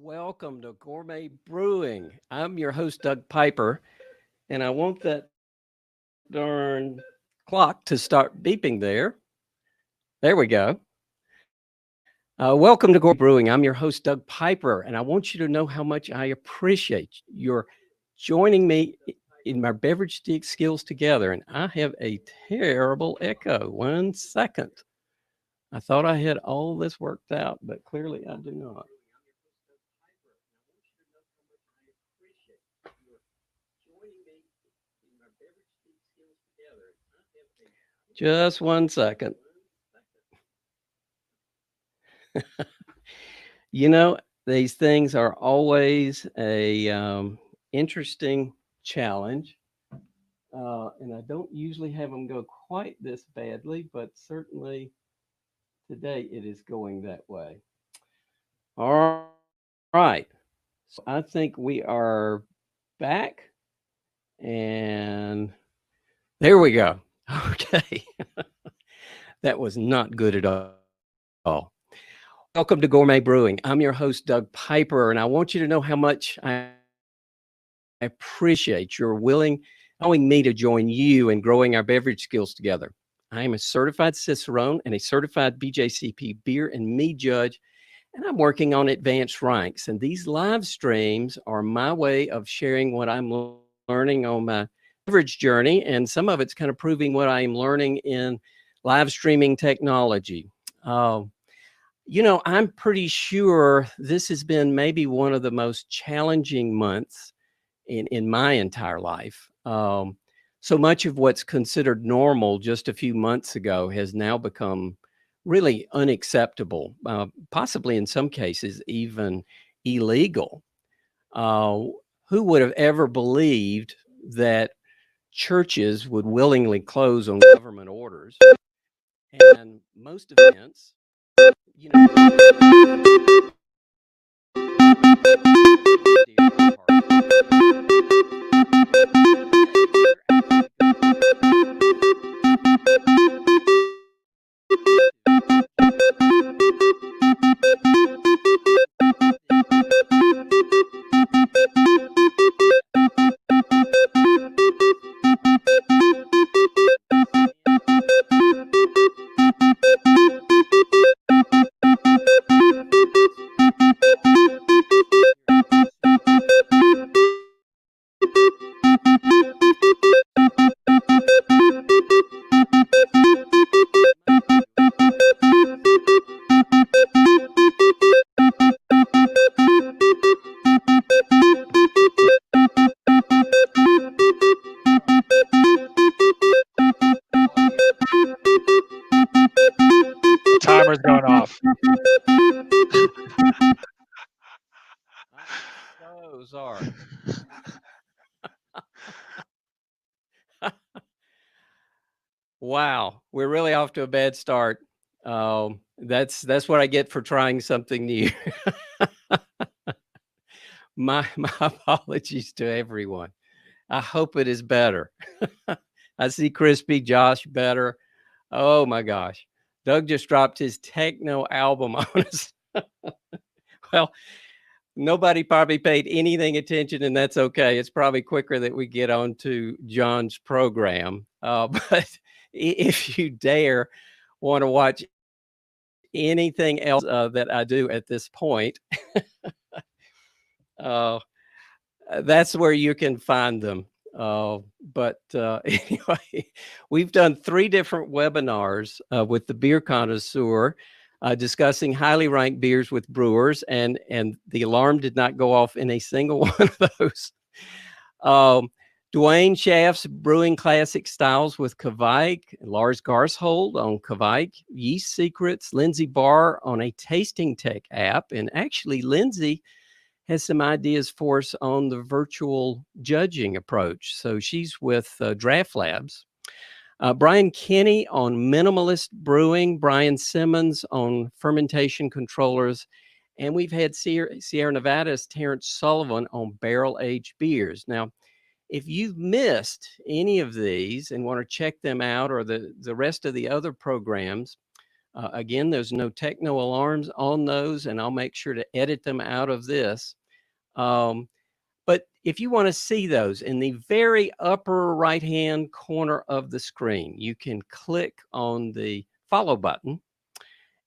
Welcome to Gourmet Brewing. I'm your host, Doug Piper, and I want that darn clock to start beeping there. There we go. Welcome to Gourmet Brewing. I'm your host, Doug Piper, and I want you to know how much I appreciate your joining me in my beverage skills together. And I have a terrible echo. 1 second. I thought I had all this worked out, but clearly I do not. Just 1 second. You know, these things are always a interesting challenge, and I don't usually have them go quite this badly, but certainly today it is going that way. All right, so I think we are back, and there we go. Okay, that was not good at all. Welcome to Gourmet Brewing. I'm your host, Doug Piper, and I want you to know how much I appreciate your allowing me to join you in growing our beverage skills together. I am a certified Cicerone and a certified BJCP beer and mead judge, and I'm working on advanced ranks. And these live streams are my way of sharing what I'm learning on my beverage journey, and some of it's kind of proving what I'm learning in live streaming technology. Uh, I'm pretty sure this has been maybe one of the most challenging months in my entire life. So much of what's considered normal just a few months ago has now become really unacceptable, possibly in some cases even illegal. Uh, who would have ever believed that churches would willingly close on government orders and most events, you know, Timer's going off. I'm so sorry. Wow, we're really off to a bad start. That's what I get for trying something new. My apologies to everyone. I hope it is better. I see Crispy Josh better. Oh my gosh. Doug just dropped his techno album on us. Well, nobody probably paid anything attention, and that's okay. It's probably quicker that we get on to John's program. But if you dare want to watch anything else that I do at this point, uh, that's where you can find them. But anyway, we've done 3 different webinars with the beer connoisseur discussing highly ranked beers with brewers, and the alarm did not go off in a single one of those. Um, Dwayne Schaff's Brewing Classic Styles with Kveik, Lars Garshold on Kveik, Yeast Secrets, Lindsay Barr on a tasting tech app, and actually Lindsay has some ideas for us on the virtual judging approach. So she's with Draft Labs. Brian Kenny on minimalist brewing, Brian Simmons on fermentation controllers, and we've had Sierra Nevada's Terrence Sullivan on barrel aged beers. Now, if you've missed any of these and want to check them out or the rest of the other programs, Again, there's no techno alarms on those, and I'll make sure to edit them out of this. But if you want to see those, in the very upper right-hand corner of the screen, you can click on the follow button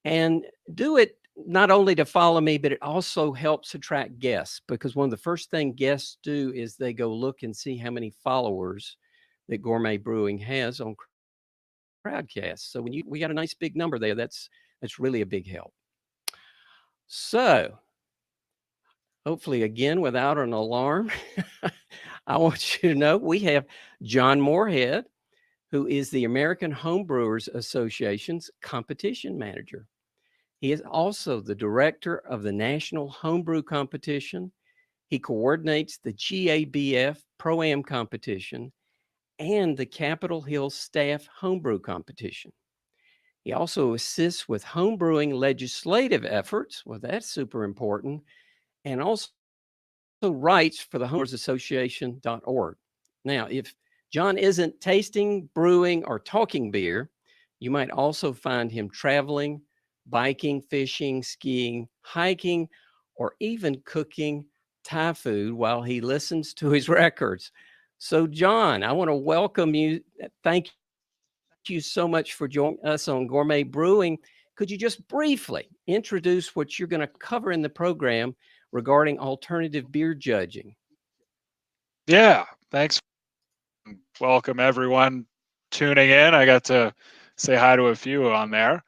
and do it not only to follow me, but it also helps attract guests, because one of the first thing guests do is they go look and see how many followers that Gourmet Brewing has on Crowdcast. So when we got a nice big number there, that's really a big help. So hopefully, again, without an alarm, I want you to know we have John Moorhead, who is the American Homebrewers Association's competition manager. He is also the director of the National Homebrew Competition. He coordinates the GABF Pro-Am Competition and the Capitol Hill Staff Homebrew Competition. He also assists with homebrewing legislative efforts. Well, that's super important. And also writes for the homebrewers-association.org. Now, if John isn't tasting, brewing, or talking beer, you might also find him traveling, biking, fishing, skiing, hiking, or even cooking Thai food while he listens to his records. So, John, I want to welcome you. Thank you so much for joining us on Gourmet Brewing. Could you just briefly introduce what you're going to cover in the program regarding alternative beer judging? Yeah, thanks. Welcome everyone tuning in. I got to say hi to a few on there.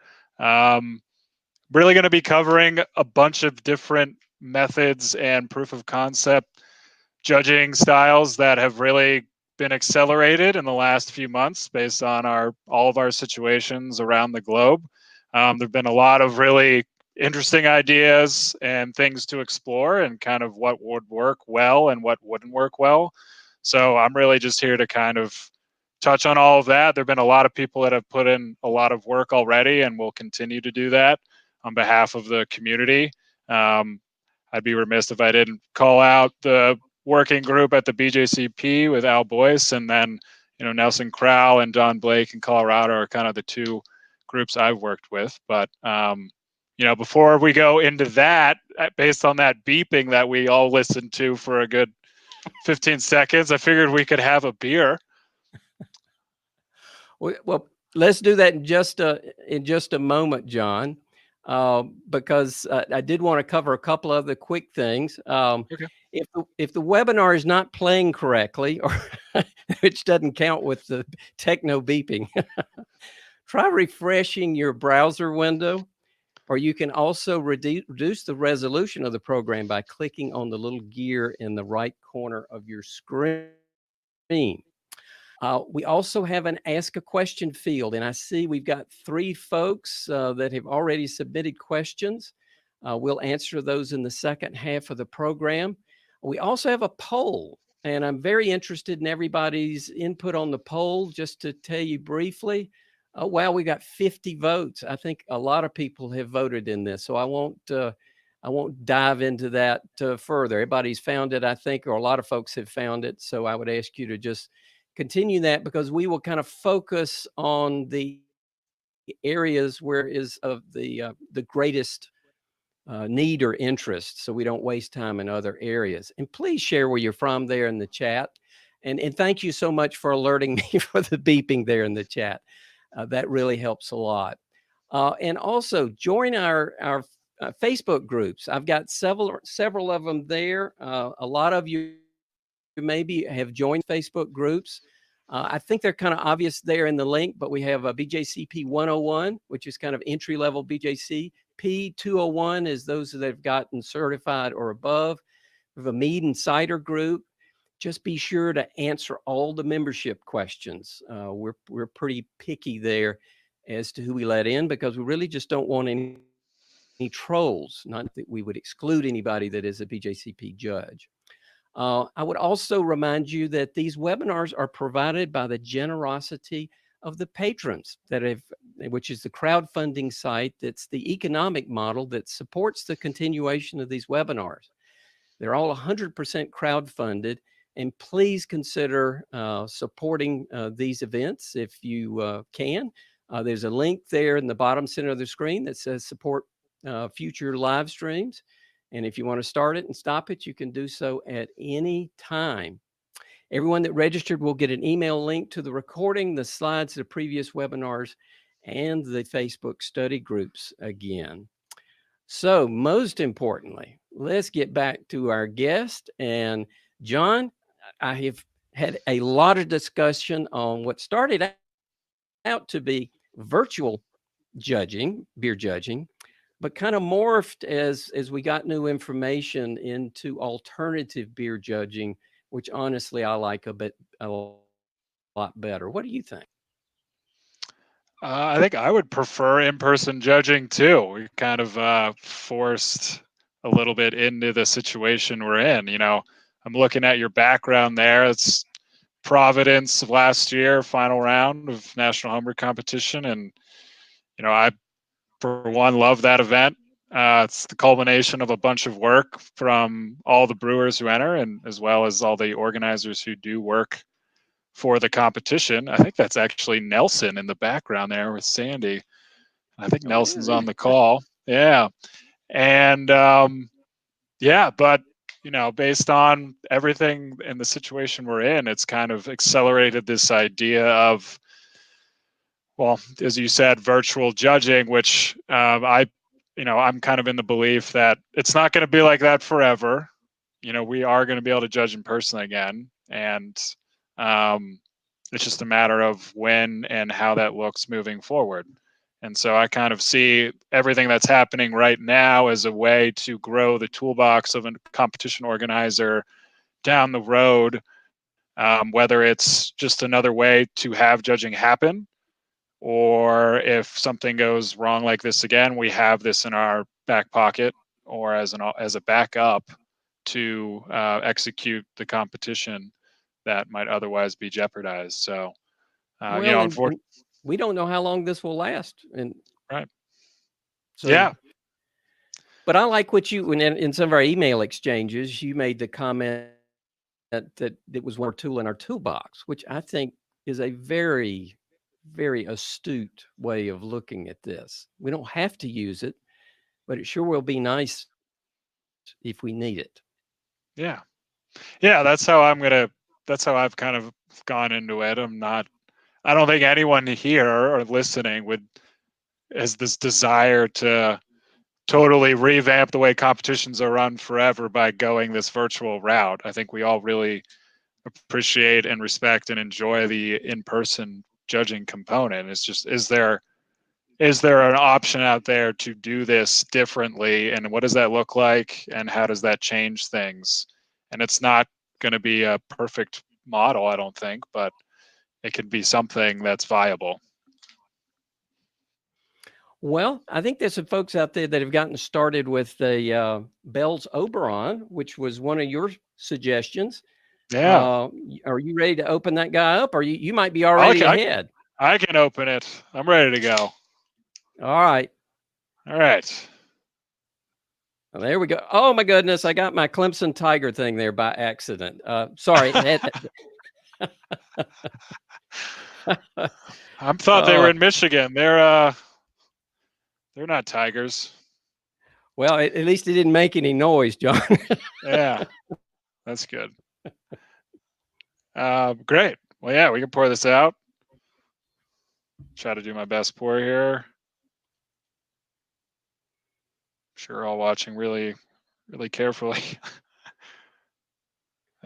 Really going to be covering a bunch of different methods and proof of concept judging styles that have really been accelerated in the last few months based on all of our situations around the globe. There've been a lot of really interesting ideas and things to explore, and kind of what would work well and what wouldn't work well. So I'm really just here to kind of touch on all of that. There've been a lot of people that have put in a lot of work already and will continue to do that on behalf of the community. I'd be remiss if I didn't call out the working group at the BJCP with Al Boyce, and then Nelson Crow and Don Blake in Colorado are kind of the two groups I've worked with. But before we go into that, based on that beeping that we all listened to for a good 15 seconds, I figured we could have a beer. Well, let's do that in just a moment, John, because I did want to cover a couple of the quick things. Okay. If the webinar is not playing correctly, or which doesn't count with the techno beeping, try refreshing your browser window, or you can also reduce the resolution of the program by clicking on the little gear in the right corner of your screen. We also have an Ask a Question field, and I see we've got 3 folks that have already submitted questions. We'll answer those in the second half of the program. We also have a poll, and I'm very interested in everybody's input on the poll. Just to tell you briefly, wow, we got 50 votes. I think a lot of people have voted in this, so I won't dive into that further. Everybody's found it, I think, or a lot of folks have found it. So I would ask you to just continue that, because we will kind of focus on the areas where is of the greatest need or interest, so we don't waste time in other areas. And please share where you're from there in the chat. And thank you so much for alerting me for the beeping there in the chat. That really helps a lot. And also join our Facebook groups. I've got several of them there. A lot of you maybe have joined Facebook groups. I think they're kind of obvious there in the link, but we have a BJCP 101, which is kind of entry-level BJCP. 201 is those that have gotten certified or above. We have a mead and cider group. Just be sure to answer all the membership questions. We're pretty picky there as to who we let in, because we really just don't want any trolls. Not that we would exclude anybody that is a BJCP judge. I would also remind you that these webinars are provided by the generosity of the patrons which is the crowdfunding site. That's the economic model that supports the continuation of these webinars. They're all 100% crowdfunded, and please consider supporting these events if you can. There's a link there in the bottom center of the screen that says support future live streams. And if you want to start it and stop it, you can do so at any time. Everyone that registered will get an email link to the recording, the slides, the previous webinars, and the Facebook study groups again. So most importantly, let's get back to our guest. And John, I have had a lot of discussion on what started out to be virtual judging, beer judging, but kind of morphed as we got new information into alternative beer judging, which honestly I like a lot better. What do you think? I think I would prefer in-person judging too. We kind of forced a little bit into the situation we're in. You know, I'm looking at your background there. It's Providence of last year, final round of National Homebrew Competition, and you know, I for one love that event. It's the culmination of a bunch of work from all the brewers who enter, and as well as all the organizers who do work for the competition. I think that's actually Nelson in the background there with Sandy. I think Nelson's on the call. Yeah. And yeah, but you know, based on everything in the situation we're in, it's kind of accelerated this idea of, well, as you said, virtual judging, which I'm kind of in the belief that it's not going to be like that forever. You know, we are going to be able to judge in person again, and it's just a matter of when and how that looks moving forward. And so I kind of see everything that's happening right now as a way to grow the toolbox of a competition organizer down the road, whether it's just another way to have judging happen, or if something goes wrong like this again, we have this in our back pocket or as a backup to execute the competition that might otherwise be jeopardized. So, Well, you know, and we don't know how long this will last, and right. so Yeah. But I like what you in some of our email exchanges, you made the comment that it was one tool in our toolbox, which I think is a very, very astute way of looking at this. We don't have to use it, but it sure will be nice if we need it. Yeah. Yeah. That's how I've kind of gone into it. I don't think anyone here or listening has this desire to totally revamp the way competitions are run forever by going this virtual route. I think we all really appreciate and respect and enjoy the in-person judging component. It's just, is there an option out there to do this differently, and what does that look like, and how does that change things? And it's not going to be a perfect model, I don't think, but it can be something that's viable. Well, I think there's some folks out there that have gotten started with the Bell's Oberon, which was one of your suggestions. Yeah. Are you ready to open that guy up, or you might be already ahead? I can open it. I'm ready to go. All right. All right. Well, there we go. Oh my goodness, I got my Clemson Tiger thing there by accident. Sorry. I thought they were in Michigan. They're not Tigers. Well, at least it didn't make any noise, John. Yeah, that's good. Great. Well, yeah, we can pour this out. Try to do my best pour here. Sure, all watching really, really carefully.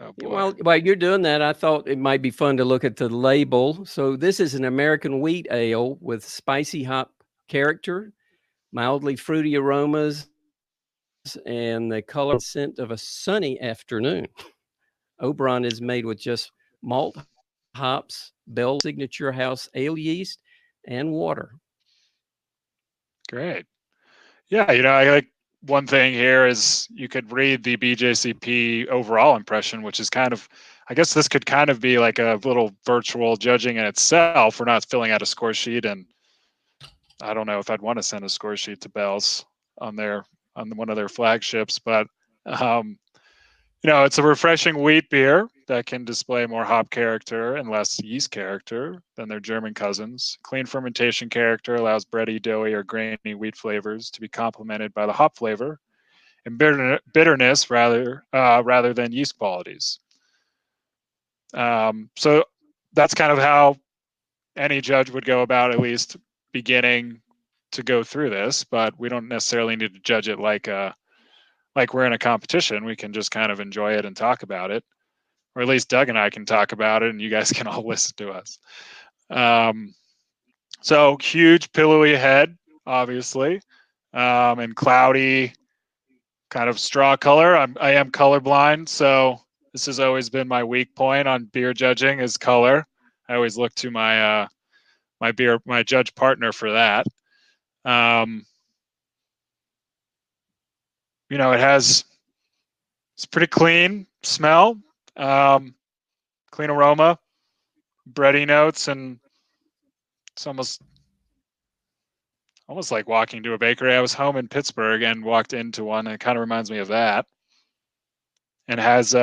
Oh boy. While you're doing that, I thought it might be fun to look at the label. So this is an American wheat ale with spicy hop character, mildly fruity aromas, and the color and scent of a sunny afternoon. Oberon is made with just malt, hops, Bell's Signature House ale yeast, and water. Great. Yeah, you know, I like one thing here is you could read the BJCP overall impression, which is kind of, I guess this could kind of be like a little virtual judging in itself. We're not filling out a score sheet, and I don't know if I'd want to send a score sheet to Bell's on one of their flagships, but It's a refreshing wheat beer that can display more hop character and less yeast character than their German cousins. Clean fermentation character allows bready, doughy, or grainy wheat flavors to be complemented by the hop flavor and bitterness rather than yeast qualities. So that's kind of how any judge would go about at least beginning to go through this, but we don't necessarily need to judge it like we're in a competition. We can just kind of enjoy it and talk about it, or at least Doug and I can talk about it, and you guys can all listen to us. So huge pillowy head, obviously, and cloudy kind of straw color. I am colorblind, so this has always been my weak point on beer judging is color. I always look to my my judge partner for that. It's pretty clean smell, clean aroma, bready notes, and it's almost like walking to a bakery. I was home in Pittsburgh and walked into one, and it kind of reminds me of that. And has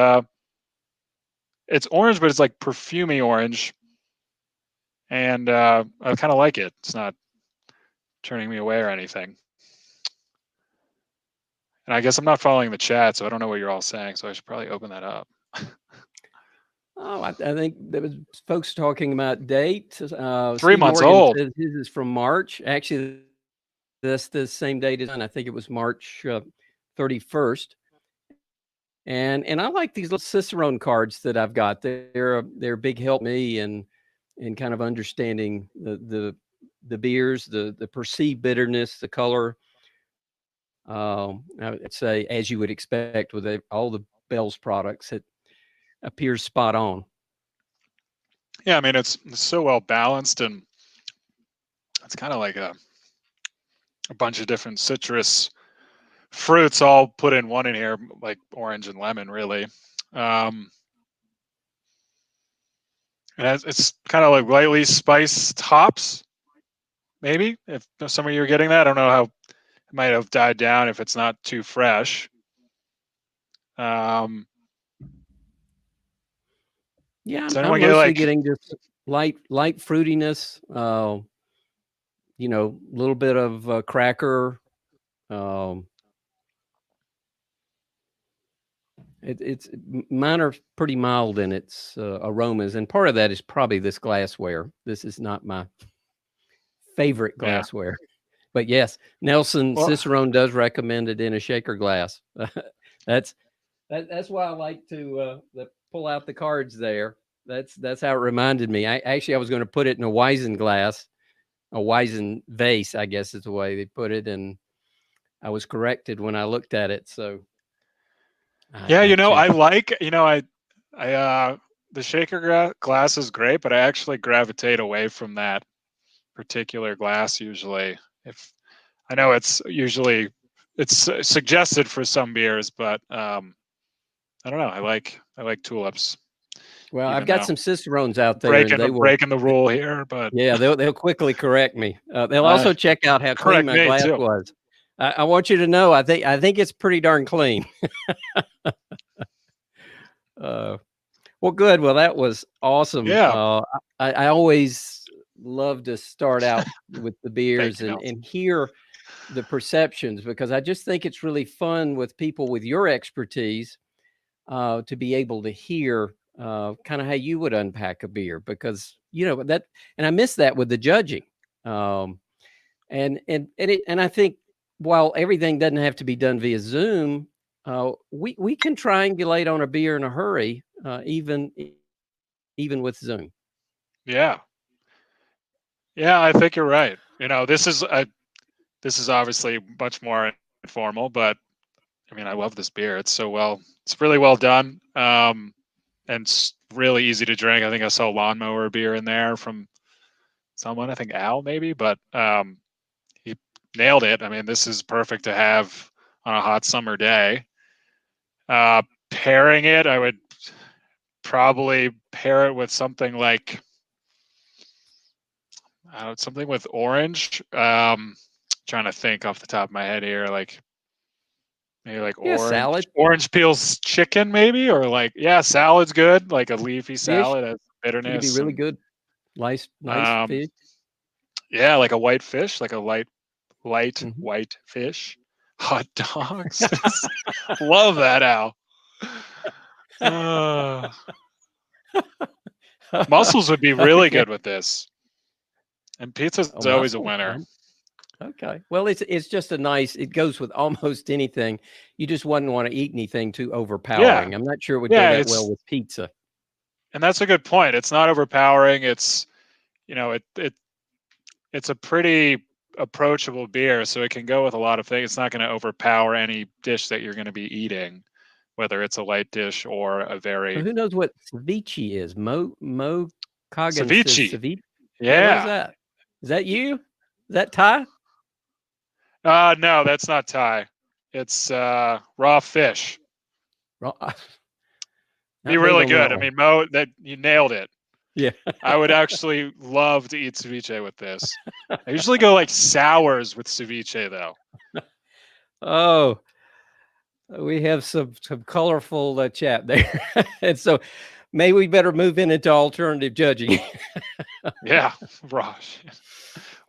it's orange, but it's like perfumey orange, and I kind of like it. It's not turning me away or anything. And I guess I'm not following the chat, so I don't know what you're all saying. So I should probably open that up. Oh, I think there was folks talking about date. 3 Steve months Morgan old. says his is from March. Actually, that's the same date as mine. I think it was March 31st. And I like these little Cicerone cards that I've got. They're a big help me in kind of understanding the beers, the perceived bitterness, the color. I would say, as you would expect with all the Bell's products, it appears spot on. Yeah, I mean it's so well balanced, and it's kind of like a bunch of different citrus fruits all put in one in here, like orange and lemon, really. And it's kind of like lightly spiced hops, maybe. If some of you are getting that, I don't know how it might have died down if it's not too fresh. Yeah, Does I'm anyone get mostly like getting just light fruitiness. A little bit of cracker. It's mine are pretty mild in its aromas, and part of that is probably this glassware. This is not my favorite glassware, but yes, Nelson Cicerone does recommend it in a shaker glass. That's why I like to pull out the cards there. That's how it reminded me. I was going to put it in a Weizen glass, a Weizen vase, I guess is the way they put it, and I was corrected when I looked at it. So I like, the shaker glass is great, but I actually gravitate away from that particular glass usually. If I know it's suggested for some beers, but I don't know. I like tulips. Well, I've got some Cicerones out there, breaking and they will breaking the rule here, but yeah, they'll quickly correct me. They'll also check out how clean my glass was. I want you to know, I think it's pretty darn clean. Well, good. Well, that was awesome. Yeah. I always love to start out with the beers and hear the perceptions, because I just think it's really fun with people with your expertise to be able to hear kind of how you would unpack a beer, because and I miss that with the judging. And I think while everything doesn't have to be done via Zoom, we can triangulate on a beer in a hurry, even with Zoom. Yeah, I think you're right. This is obviously much more informal, but I mean, I love this beer. It's really well done, and it's really easy to drink. I think I saw Lawnmower beer in there from someone, I think Al maybe, but he nailed it. I mean, this is perfect to have on a hot summer day. Pairing it, I would probably pair it with something like something with orange. Trying to think off the top of my head here, like maybe like Yeah, salad orange peels chicken, maybe, or like, yeah, salad's good, like a leafy dish salad has would be bitterness really and good. Nice um, fish. yeah, like a white fish, like a light Mhm. white fish. Hot dogs. Love that, Al. Uh, mussels would be really Okay. good with this. And pizza's Oh, always a mussels. winner. Okay. Well, it's just a nice. It goes with almost anything. You just wouldn't want to eat anything too Yeah. overpowering. I'm not sure it would go Yeah, that well with pizza. and that's a good point. It's not overpowering. It's, it's a pretty approachable beer, so it can go with a lot of things. It's not going to overpower any dish that you're going to be eating, whether it's a light dish or a So very who knows what ceviche is? Mo Coggins says ceviche. ceviche. Yeah. What is Yeah. that? Is that you? Is that Thai? No, that's not Thai. It's raw fish. Wrong- Be Not big really on that good. I one. mean, Mo, that you nailed it. Yeah. I would actually love to eat ceviche with this. I usually go like sours with ceviche though. Oh, we have some colorful chat there, and so maybe we better move into alternative judging. Yeah, raw.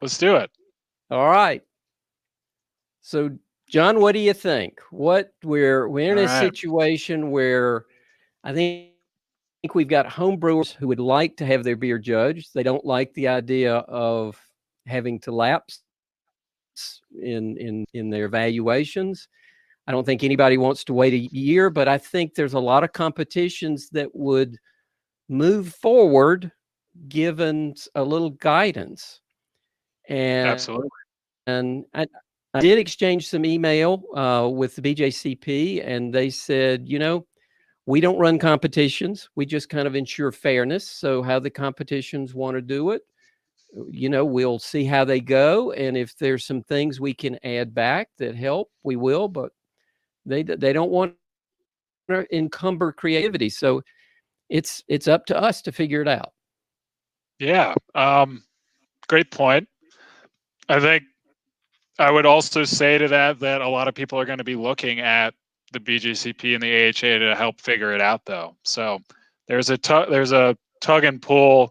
Let's do it. All right. So, John, what do you think? What we're in All a right. situation where I think we've got home brewers who would like to have their beer judged. They don't like the idea of having to lapse in their evaluations. I don't think anybody wants to wait a year, but I think there's a lot of competitions that would move forward given a little guidance. And Absolutely. I did exchange some email with the BJCP, and they said, we don't run competitions. We just kind of ensure fairness. So how the competitions want to do it, we'll see how they go. And if there's some things we can add back that help, we will. But they don't want to encumber creativity. So it's up to us to figure it out. Yeah. Great point. I think I would also say to that a lot of people are going to be looking at the BJCP and the AHA to help figure it out, though. So there's a tug and pull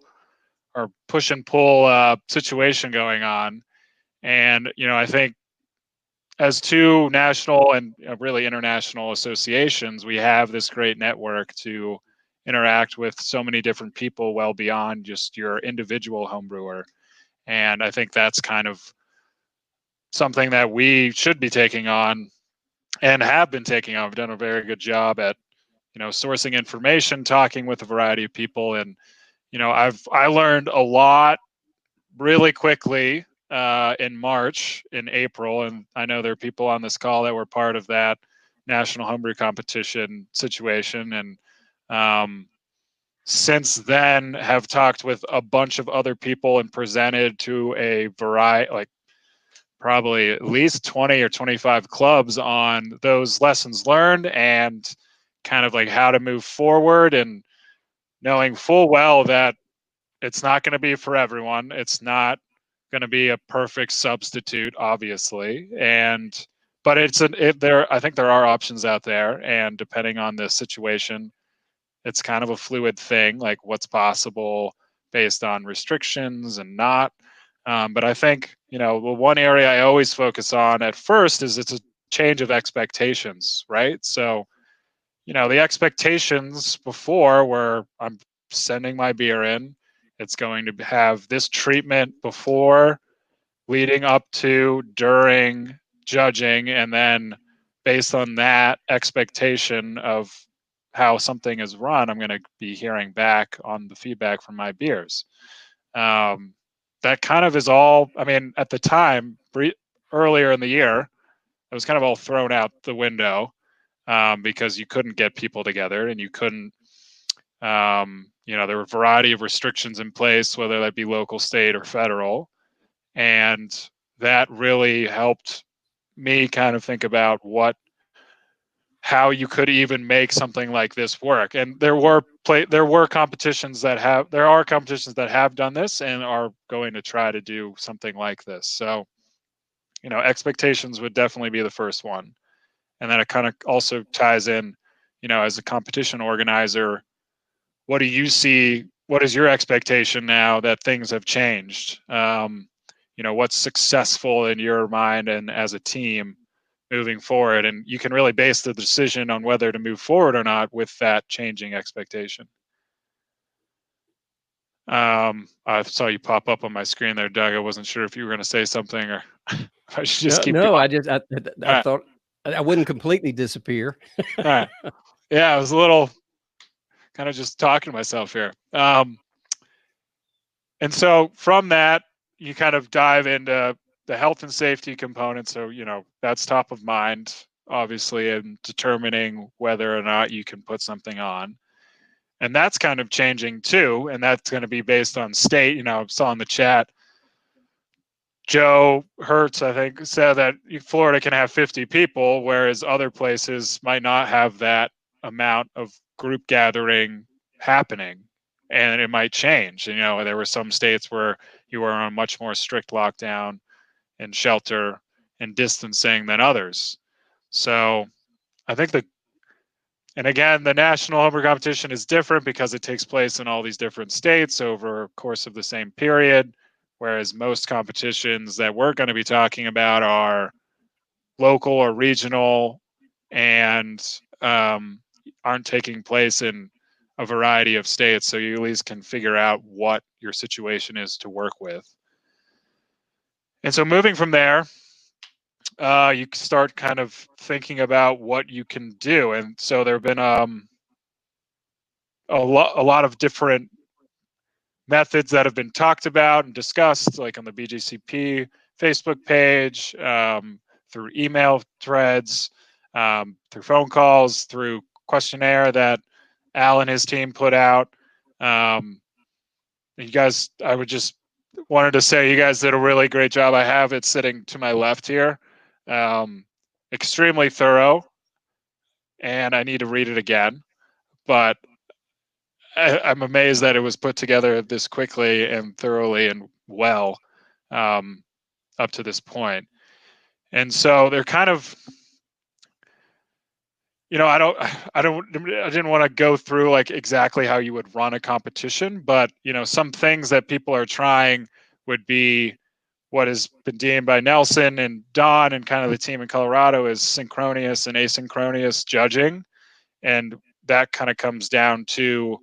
or push and pull situation going on, and I think as two national and really international associations, we have this great network to interact with so many different people well beyond just your individual homebrewer. And I think that's kind of something that we should be taking on and have been taking on. We've done a very good job at, sourcing information, talking with a variety of people. And, I learned a lot really quickly in March, in April, and I know there are people on this call that were part of that National Homebrew Competition situation, and since then have talked with a bunch of other people and presented to a variety, like probably at least 20 or 25 clubs on those lessons learned and kind of like how to move forward, and knowing full well that it's not going to be for everyone. It's not going to be a perfect substitute, obviously, but I think there are options out there, and depending on the situation, it's kind of a fluid thing, like what's possible based on restrictions and not. But I think, the one area I always focus on at first is it's a change of expectations, right? So, the expectations before were I'm sending my beer in, it's going to have this treatment before, leading up to, during, judging, and then based on that expectation of how something is run, I'm going to be hearing back on the feedback from my beers. That kind of is all. I mean, at the time, earlier in the year, it was kind of all thrown out the window because you couldn't get people together, and you couldn't. There were a variety of restrictions in place, whether that be local, state, or federal, and that really helped me kind of think about how you could even make something like this work. And there are competitions that have done this and are going to try to do something like this. So, expectations would definitely be the first one. And then it kind of also ties in, as a competition organizer, what do you see? What is your expectation now that things have changed? What's successful in your mind and as a team moving forward? And you can really base the decision on whether to move forward or not with that changing expectation. I saw you pop up on my screen there, Doug. I wasn't sure if you were going to say something or if I should just keep going. I thought I wouldn't completely disappear. All right. Yeah, I was a little kind of just talking to myself here. And so from that, you kind of dive into the health and safety component. So, that's top of mind, obviously, in determining whether or not you can put something on. And that's kind of changing too. And that's going to be based on state. I saw in the chat, Joe Hertz, I think, said that Florida can have 50 people, whereas other places might not have that amount of group gathering happening. And it might change. There were some states where you were on much more strict lockdown and shelter and distancing than others. So I think and again, the National Homebrew Competition is different because it takes place in all these different states over the course of the same period, whereas most competitions that we're going to be talking about are local or regional and aren't taking place in a variety of states. So you at least can figure out what your situation is to work with. And so moving from there, you start kind of thinking about what you can do. And so there have been a lot of different methods that have been talked about and discussed, like on the BJCP Facebook page, through email threads, through phone calls, through questionnaire that Al and his team put out. You guys, I would just wanted to say you guys did a really great job. I have it sitting to my left here. Extremely thorough, and I need to read it again, but I'm amazed that it was put together this quickly and thoroughly and well up to this point. And so they're kind of, I didn't want to go through like exactly how you would run a competition, but some things that people are trying would be what has been deemed by Nelson and Don and kind of the team in Colorado as synchronous and asynchronous judging. And that kind of comes down to,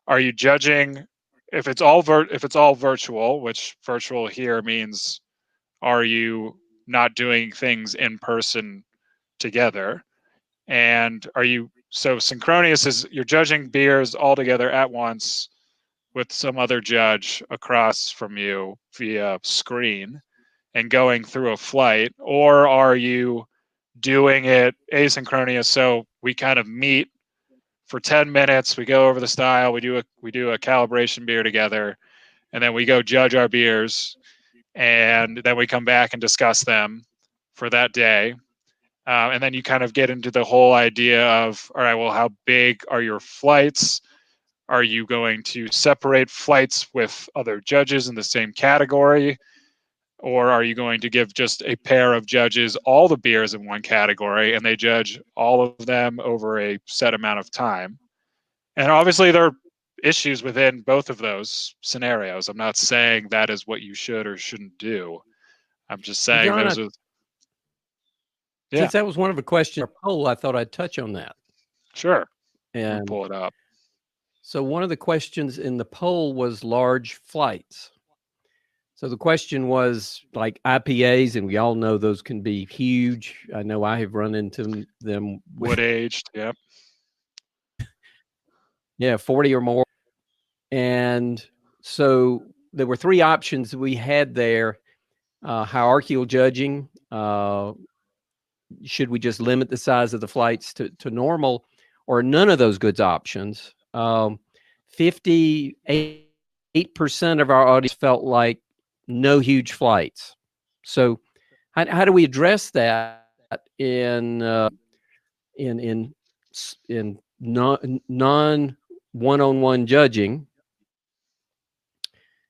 are you judging if it's all virtual, which virtual here means, are you not doing things in person together? And so synchronous is you're judging beers all together at once with some other judge across from you via screen and going through a flight? Or are you doing it asynchronous? So we kind of meet for 10 minutes, we go over the style, we do a calibration beer together, and then we go judge our beers, and then we come back and discuss them for that day. And then you kind of get into the whole idea of, all right, well, how big are your flights? Are you going to separate flights with other judges in the same category? Or are you going to give just a pair of judges all the beers in one category and they judge all of them over a set amount of time? And obviously there are issues within both of those scenarios. I'm not saying that is what you should or shouldn't do. I'm just saying since that was one of the questions in our poll, I thought I'd touch on that. Sure. And pull it up. So one of the questions in the poll was large flights. So the question was like IPAs, and we all know those can be huge. I know I have run into them. Wood aged, yep. Yeah, 40 or more. And so there were three options we had there. Hierarchical judging. Should we just limit the size of the flights to normal, or none of those good options? 58% of our audience felt like no huge flights. So how do we address that in non one-on-one judging?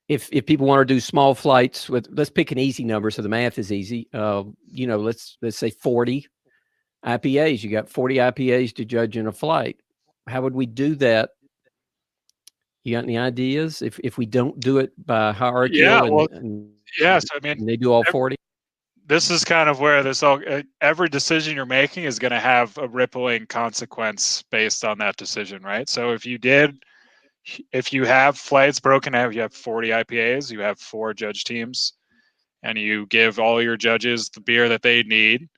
If people want to do small flights with, let's pick an easy number so the math is easy. Let's say 40. IPAs. You got 40 IPAs to judge in a flight. How would we do that? You got any ideas? If we don't do it by Yeah, hierarchical well, and yes. I mean, they do all 40? this is kind of where this all every decision you're making is going to have a rippling consequence based on that decision, right? So if you have flights broken out, you have 40 IPAs, you have 4 judge teams, and you give all your judges the beer that they need.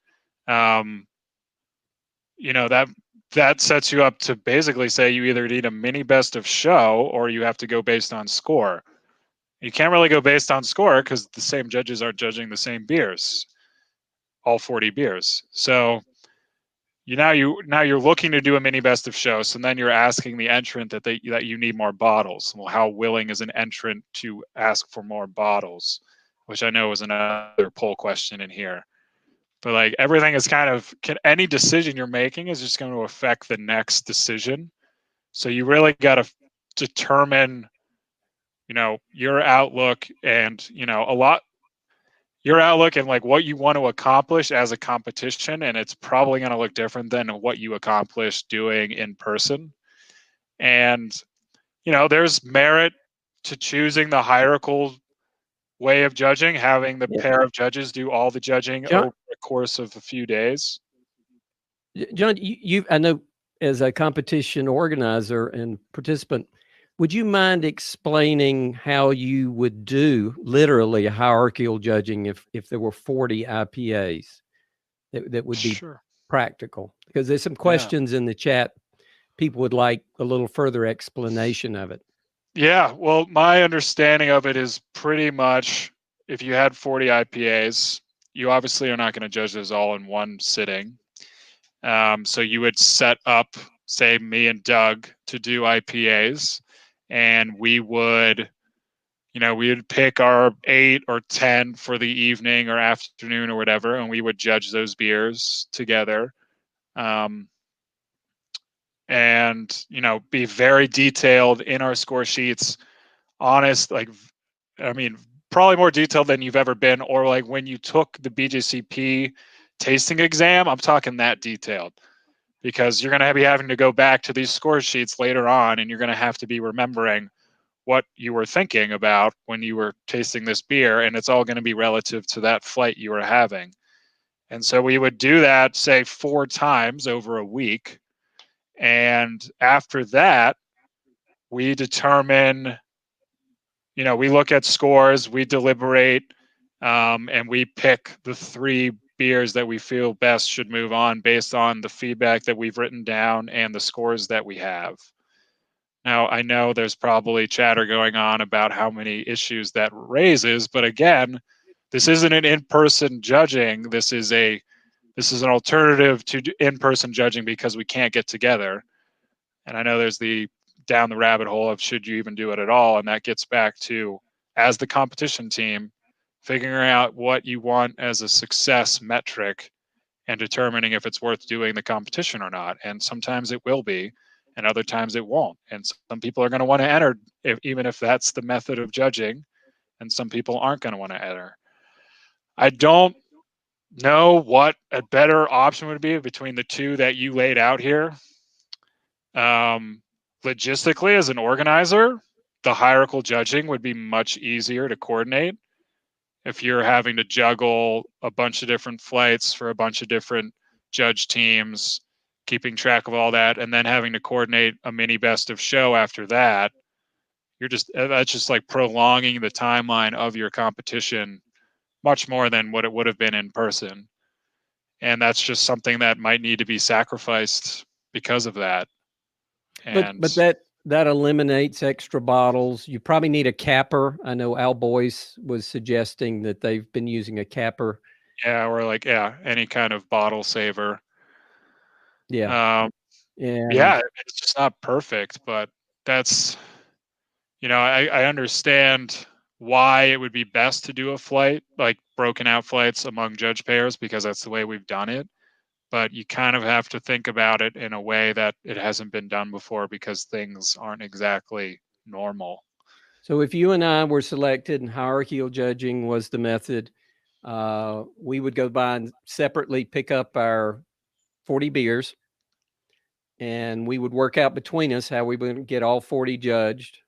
um, that sets you up to basically say you either need a mini best of show or you have to go based on score. You can't really go based on score because the same judges are judging the same beers, all 40 beers. So now you're looking to do a mini best of show. So then you're asking the entrant that you need more bottles. Well, how willing is an entrant to ask for more bottles? Which I know is another poll question in here. But like everything is any decision you're making is just going to affect the next decision. So you really got to determine, your outlook and, your outlook and like what you want to accomplish as a competition. And it's probably going to look different than what you accomplish doing in person. And, there's merit to choosing the hierarchical way of judging, having the pair of judges do all the judging John, over the course of a few days. John, I know as a competition organizer and participant, would you mind explaining how you would do literally a hierarchical judging if there were 40 IPAs that would be Sure. practical? Because there's some Yeah. questions in the chat. People would like a little further explanation of it. Yeah. Well, my understanding of it is pretty much if you had 40 IPAs, you obviously are not going to judge those all in one sitting. So you would set up, say, me and Doug to do IPAs, and we would pick our 8 or 10 for the evening or afternoon or whatever, and we would judge those beers together. And be very detailed in our score sheets, honest, probably more detailed than you've ever been, or like when you took the BJCP tasting exam, I'm talking that detailed, because you're going to be having to go back to these score sheets later on, and you're going to have to be remembering what you were thinking about when you were tasting this beer, and it's all going to be relative to that flight you were having. And so we would do that, say, 4 times over a week. And after that, we determine, we look at scores, we deliberate, and we pick the 3 beers that we feel best should move on based on the feedback that we've written down and the scores that we have. Now, I know there's probably chatter going on about how many issues that raises, but again, this isn't an in-person judging. This is an alternative to in-person judging because we can't get together. And I know there's down the rabbit hole of should you even do it at all, and that gets back to, as the competition team, figuring out what you want as a success metric and determining if it's worth doing the competition or not. And sometimes it will be, and other times it won't. And some people are going to want to enter, even if that's the method of judging, and some people aren't going to want to enter. I don't know what a better option would be between the two that you laid out here. Logistically, as an organizer, the hierarchical judging would be much easier to coordinate. If you're having to juggle a bunch of different flights for a bunch of different judge teams, keeping track of all that, and then having to coordinate a mini best of show after that, that's just like prolonging the timeline of your competition much more than what it would have been in person. And that's just something that might need to be sacrificed because of that. And But that eliminates extra bottles. You probably need a capper. I know Al Boyce was suggesting that they've been using a capper. yeah, or like, any kind of bottle saver. Yeah. Yeah, it's just not perfect, but that's, I understand why it would be best to do a flight, like broken out flights among judge pairs, because that's the way we've done it. But you kind of have to think about it in a way that it hasn't been done before, because things aren't exactly normal. So if you and I were selected and hierarchical judging was the method, we would go by and separately pick up our 40 beers, and we would work out between us how we would get all 40 judged,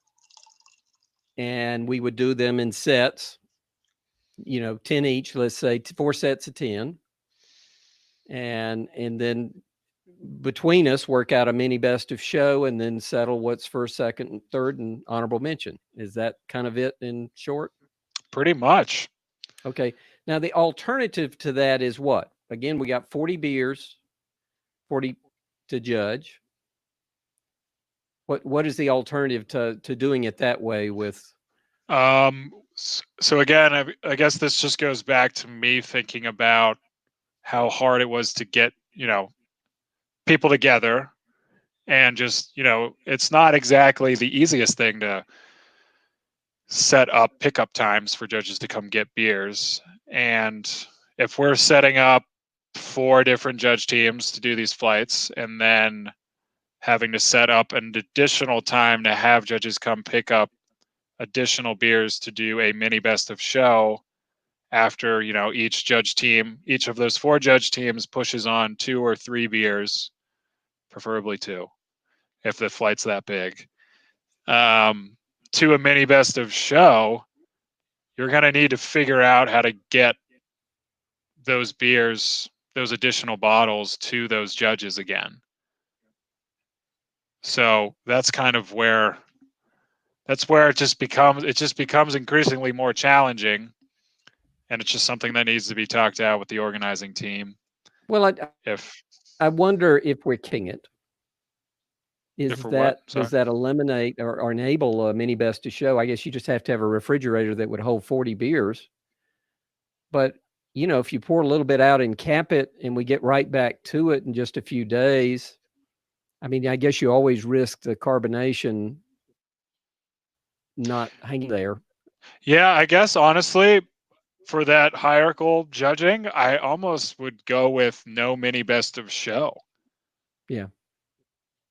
and we would do them in sets, 10 each, let's say 4 sets of 10, and then between us work out a mini best of show, and then settle what's first, second, and third, and honorable mention. Is that kind of it in short? Pretty much. Okay. Now the alternative to that is what? Again, we got 40 beers, 40 to judge. What is the alternative to doing it that way with? So again, I guess this just goes back to me thinking about how hard it was to get, people together, and just, it's not exactly the easiest thing to set up pickup times for judges to come get beers. And if we're setting up 4 different judge teams to do these flights, and then having to set up an additional time to have judges come pick up additional beers to do a mini best of show after, each of those 4 judge teams pushes on 2 or 3 beers, preferably 2 if the flight's that big, to a mini best of show, you're going to need to figure out how to get those beers, those additional bottles, to those judges again. So that's kind of where it just becomes increasingly more challenging, and it's just something that needs to be talked out with the organizing team. Well, I wonder if we're king it. Does that eliminate or enable a mini best of show? I guess you just have to have a refrigerator that would hold 40 beers. But, if you pour a little bit out and cap it, and we get right back to it in just a few days, I mean, I guess you always risk the carbonation not hanging there. Yeah, I guess honestly, for that hierarchical judging, I almost would go with no mini best of show. Yeah.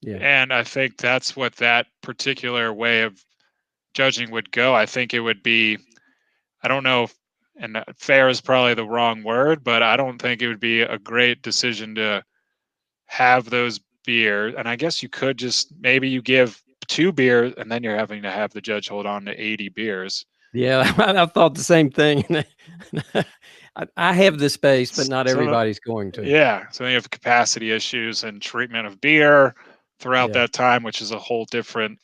Yeah. And I think that's what that particular way of judging would go. I think it would be, I don't know if, and fair is probably the wrong word, but I don't think it would be a great decision to have those beers. And I guess you could just, maybe you give 2 beers, and then you're having to have the judge hold on to 80 beers. Yeah, I thought the same thing. I have the space, but not everybody's going to. Yeah, so you have capacity issues and treatment of beer throughout that time, which is a whole different,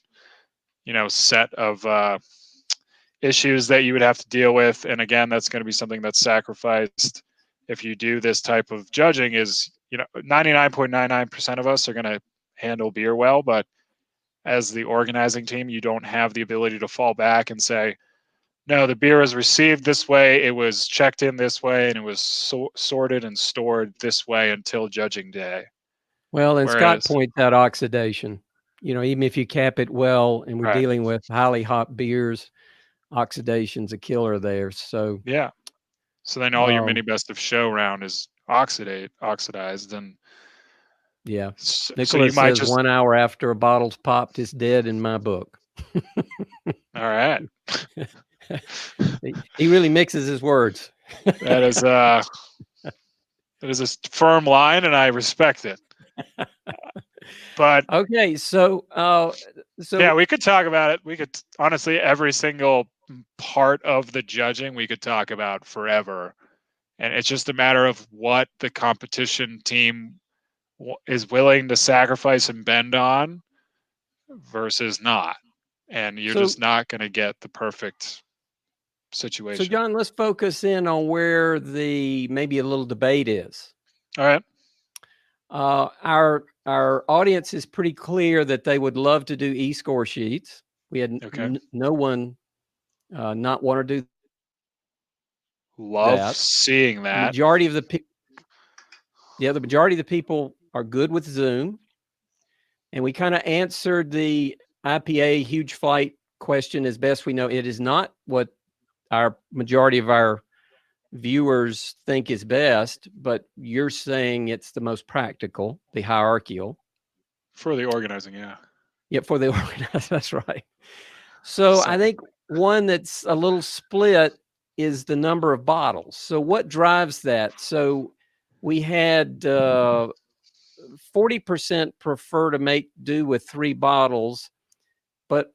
set of issues that you would have to deal with. And again, that's going to be something that's sacrificed if you do this type of judging. Is 99.99% of us are going to handle beer well, but as the organizing team, you don't have the ability to fall back and say, no, the beer was received this way, it was checked in this way, and it was sorted and stored this way until judging day. Well, and Scott points out oxidation. Even if you cap it well, and we're dealing with highly hot beers, oxidation's a killer there. So yeah, so then all your mini best of show round is oxidized, and yeah. Nicholas says 1 hour after a bottle's popped, it's dead in my book. All right. He really mixes his words. That is a firm line, and I respect it. But okay, so yeah, we could talk about it. We could honestly, every single part of the judging we could talk about forever, and it's just a matter of what the competition team is willing to sacrifice and bend on versus not, and you're just not going to get the perfect situation. So John, let's focus in on where the maybe a little debate is. All right. Our audience is pretty clear that they would love to do e-score sheets. We had no one not want to do that. Seeing that. The majority of the people are good with Zoom. And we kind of answered the IPA huge flight question as best we know. It is not what our majority of our viewers think is best, but you're saying it's the most practical, the hierarchical. For the organizing, yeah. Yeah, for the organizing, that's right. So I think one that's a little split is the number of bottles. So what drives that? So we had 40% prefer to make do with 3 bottles, but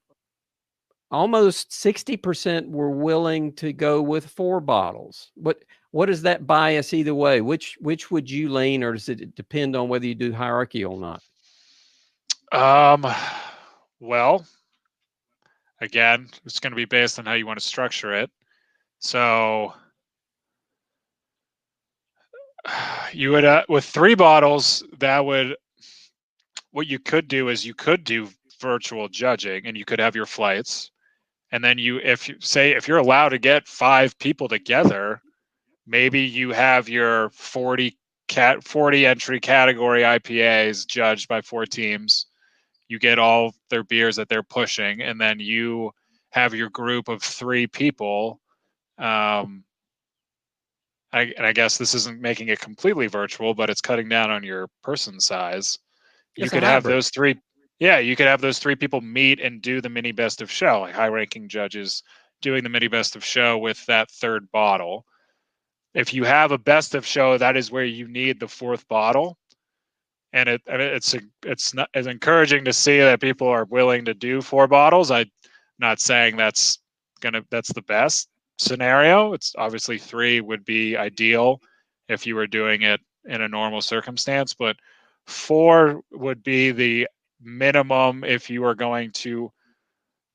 almost 60% were willing to go with 4 bottles. What is that bias either way? Which would you lean, or does it depend on whether you do hierarchy or not? Well, again, it's going to be based on how you want to structure it. So you would, with 3 bottles, what you could do is you could do virtual judging, and you could have your flights. And then if you're allowed to get 5 people together, maybe you have your 40 entry category IPAs judged by 4 teams. You get all their beers that they're pushing, and then you have your group of 3 people. I guess this isn't making it completely virtual, but it's cutting down on your person size. You could have those 3. Yeah, you could have those 3 people meet and do the mini best of show, like high-ranking judges doing the mini best of show with that 3rd bottle. If you have a best of show, that is where you need the 4th bottle. And it's encouraging to see that people are willing to do 4 bottles. I'm not saying that's the best scenario. It's obviously 3 would be ideal if you were doing it in a normal circumstance, but 4 would be the minimum if you are going to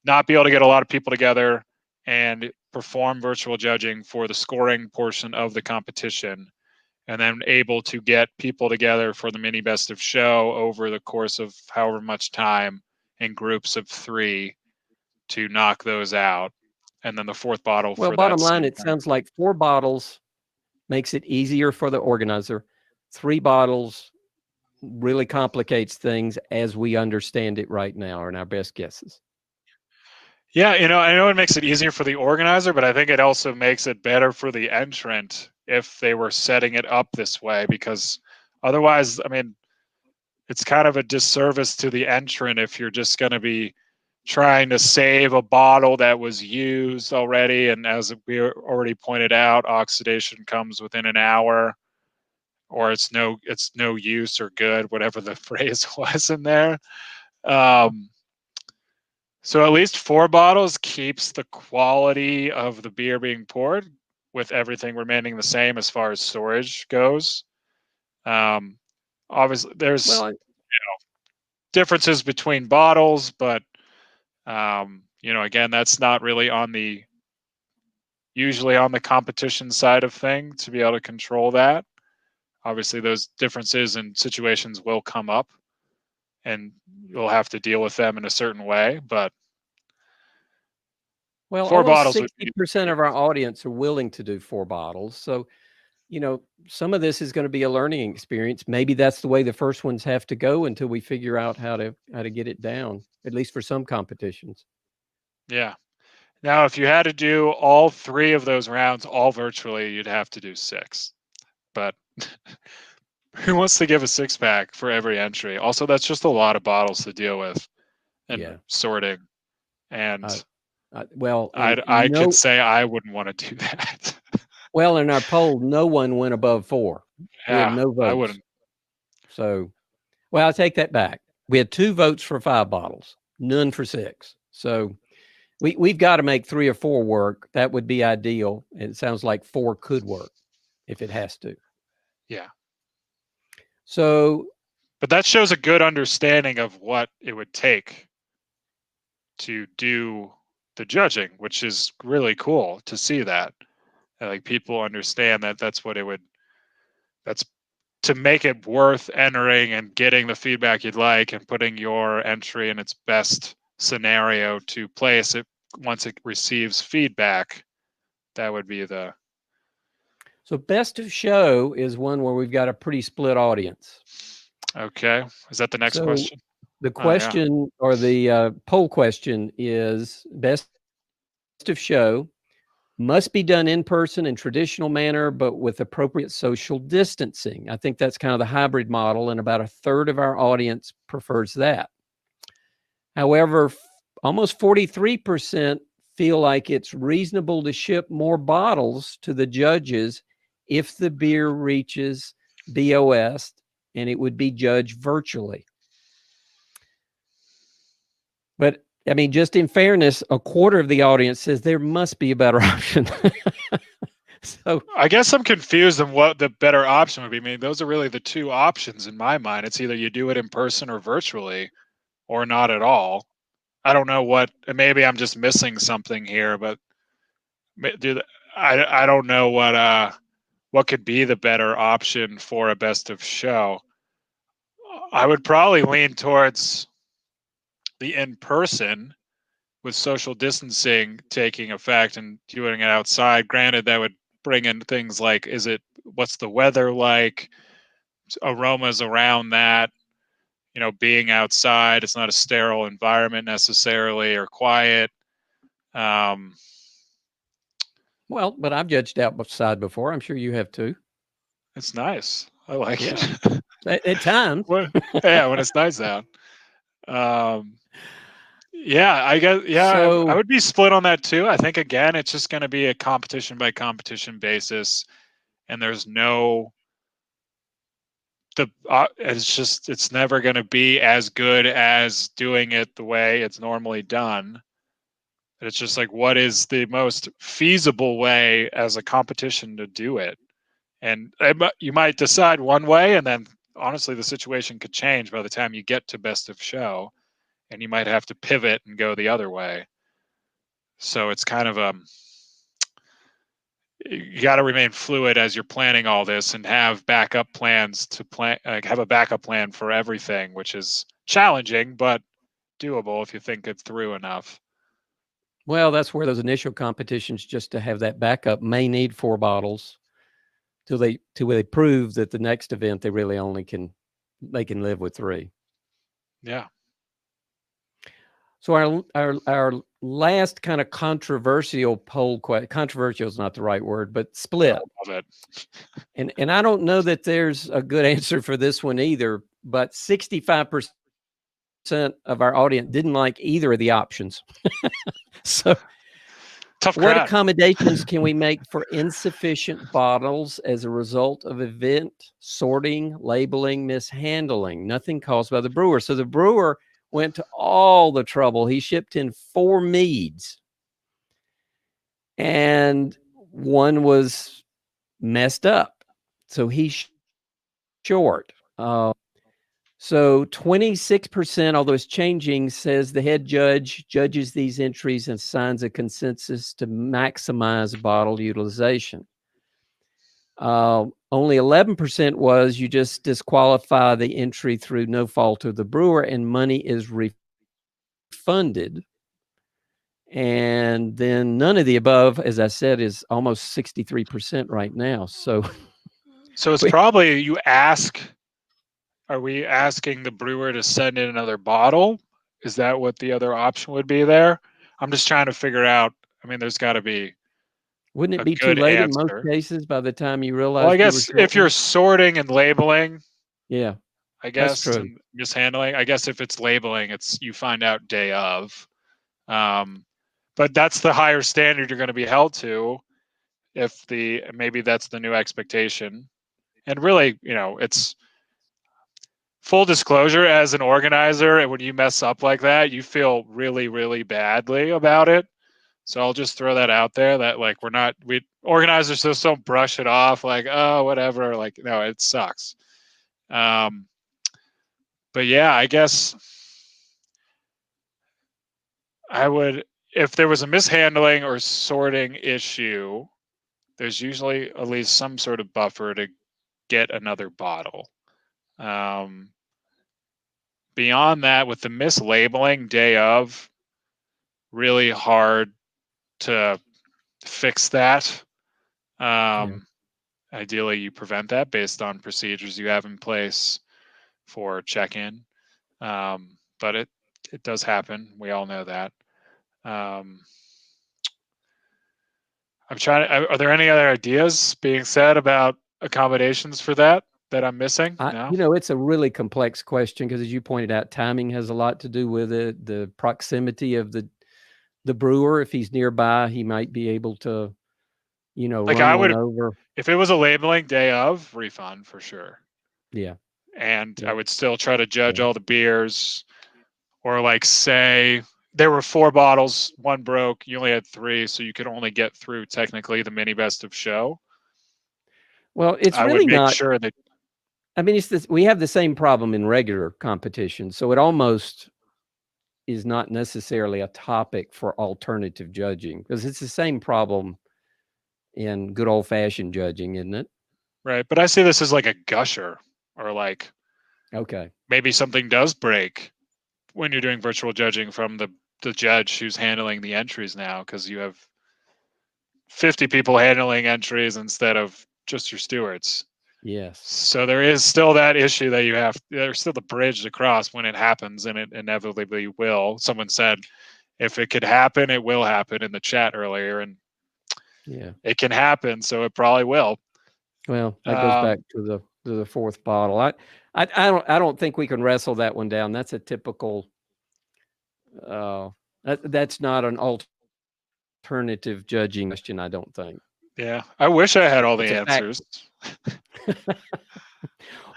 not be able to get a lot of people together and perform virtual judging for the scoring portion of the competition, and then able to get people together for the mini best of show over the course of however much time in groups of 3 to knock those out. And then the 4th bottle for that. Well, bottom line, it sounds like 4 bottles makes it easier for the organizer. 3 bottles really complicates things as we understand it right now, are our best guesses. Yeah, I know it makes it easier for the organizer, but I think it also makes it better for the entrant if they were setting it up this way, because otherwise, it's kind of a disservice to the entrant if you're just going to be trying to save a bottle that was used already. And as we already pointed out, oxidation comes within an hour, or it's no use or good, whatever the phrase was in there. So at least 4 bottles keeps the quality of the beer being poured, with everything remaining the same as far as storage goes. Obviously, there's differences between bottles, but again, that's not really usually on the competition side of thing to be able to control that. Obviously, those differences and situations will come up, and you'll have to deal with them in a certain way. But 4 bottles. 60% of our audience are willing to do 4 bottles. So, some of this is going to be a learning experience. Maybe that's the way the first ones have to go until we figure out how to get it down, at least for some competitions. Yeah. Now, if you had to do all 3 of those rounds all virtually, you'd have to do 6. But who wants to give a 6-pack for every entry? Also, that's just a lot of bottles to deal with and sorting. And I could say I wouldn't want to do that. Well, in our poll, no one went above 4. Yeah, we had no votes. I wouldn't. So, well, I'll take that back. We had 2 votes for 5 bottles, none for 6. So we've got to make 3 or 4 work. That would be ideal. And it sounds like 4 could work if it has to. Yeah. So, but that shows a good understanding of what it would take to do the judging, which is really cool to see that. Like, people understand that that's to make it worth entering and getting the feedback you'd like and putting your entry in its best scenario to place it once it receives feedback. That would be the. So best of show is one where we've got a pretty split audience. Okay. Is that the next question? The question or the poll question is: best of show must be done in person in traditional manner, but with appropriate social distancing. I think that's kind of the hybrid model, and about 1/3 of our audience prefers that. However, almost 43% feel like it's reasonable to ship more bottles to the judges if the beer reaches BOS and it would be judged virtually. But I mean, just in fairness, a quarter of the audience says there must be a better option. So I guess I'm confused on what the better option would be. I mean, those are really the two options in my mind. It's either you do it in person or virtually, or not at all. I don't know what. Maybe I'm just missing something here, but I don't know what could be the better option for a best of show. I would probably lean towards the in person with social distancing taking effect and doing it outside. Granted, that would bring in things like what's the weather like, aromas around that, being outside. It's not a sterile environment necessarily or quiet. Well, but I've judged outside before. I'm sure you have too. It's nice. I like Yeah. it. At times. Yeah, when it's nice out. Yeah, I guess. Yeah, So, I would be split on that too. I think again, it's just going to be a competition by competition basis, and there's no it's never going to be as good as doing it the way it's normally done. It's just like, what is the most feasible way as a competition to do it? And you might decide one way, and then honestly, the situation could change by the time you get to best of show, and you might have to pivot and go the other way. So it's kind of you got to remain fluid as you're planning all this and have backup plans to have a backup plan for everything, which is challenging but doable if you think it through enough. well, that's where those initial competitions, just to have that backup, may need 4 bottles till they prove that the next event they really only can live with 3. Yeah. So our last kind of controversial poll question, controversial is not the right word, but split. I love it. And I don't know that there's a good answer for this one either, but 65% of our audience didn't like either of the options. So tough what crowd. accommodations can we make for insufficient bottles as a result of event sorting, labeling, mishandling? Nothing caused by the brewer. So the brewer went to all the trouble. He shipped in 4 meads, and one was messed up. So he's short. So 26%, although it's changing, says the head judge judges these entries and signs a consensus to maximize bottle utilization. Only 11% was you just disqualify the entry through no fault of the brewer and money is refunded. And then none of the above, as I said, is almost 63% right now. So it's probably are we asking the brewer to send in another bottle? Is that what the other option would be there? I'm just trying to figure out. I mean, there's got to be. Wouldn't it be too late in most cases by the time you realize? Well, I guess if you're sorting and labeling, yeah, I guess, that's true. and mishandling, I guess if it's labeling, you find out day of. But that's the higher standard you're going to be held to. Maybe that's the new expectation, and really, it's full disclosure as an organizer. And when you mess up like that, you feel really, really badly about it. So I'll just throw that out there that we organizers just don't brush it off like, oh, whatever. Like, no, it sucks. But yeah, I guess if there was a mishandling or sorting issue, there's usually at least some sort of buffer to get another bottle. Beyond that, with the mislabeling day of, really hard to fix that. Ideally, you prevent that based on procedures you have in place for check-in. But it does happen. We all know that. Are there any other ideas being said about accommodations for that I'm missing? No? It's a really complex question because, as you pointed out, timing has a lot to do with it. The proximity of the brewer, if he's nearby, he might be able to, run one over. If it was a labeling day of, refund for sure. Yeah. and Yeah. I would still try to judge Yeah. all the beers. Or like say there were 4 bottles, one broke, you only had 3, so you could only get through technically the mini best of show. Well, it's I would really make not. sure that I mean, it's this. We have the same problem in regular competition, so it almost is not necessarily a topic for alternative judging because it's the same problem in good old fashioned judging, isn't it? right, but I see this as like a gusher, or like Okay. maybe something does break when you're doing virtual judging from the judge who's handling the entries now, because you have 50 people handling entries instead of just your stewards. Yes. So there is still that issue that there's still the bridge to cross when it happens, and it inevitably will. Someone said, if it could happen, it will happen in the chat earlier, and Yeah. it can happen, so it probably will. Well, that goes back to the fourth bottle. I don't think we can wrestle that one down. That's a typical. That's not an alternative judging question. I don't think. Yeah, I wish I had all the It's a fact. answers.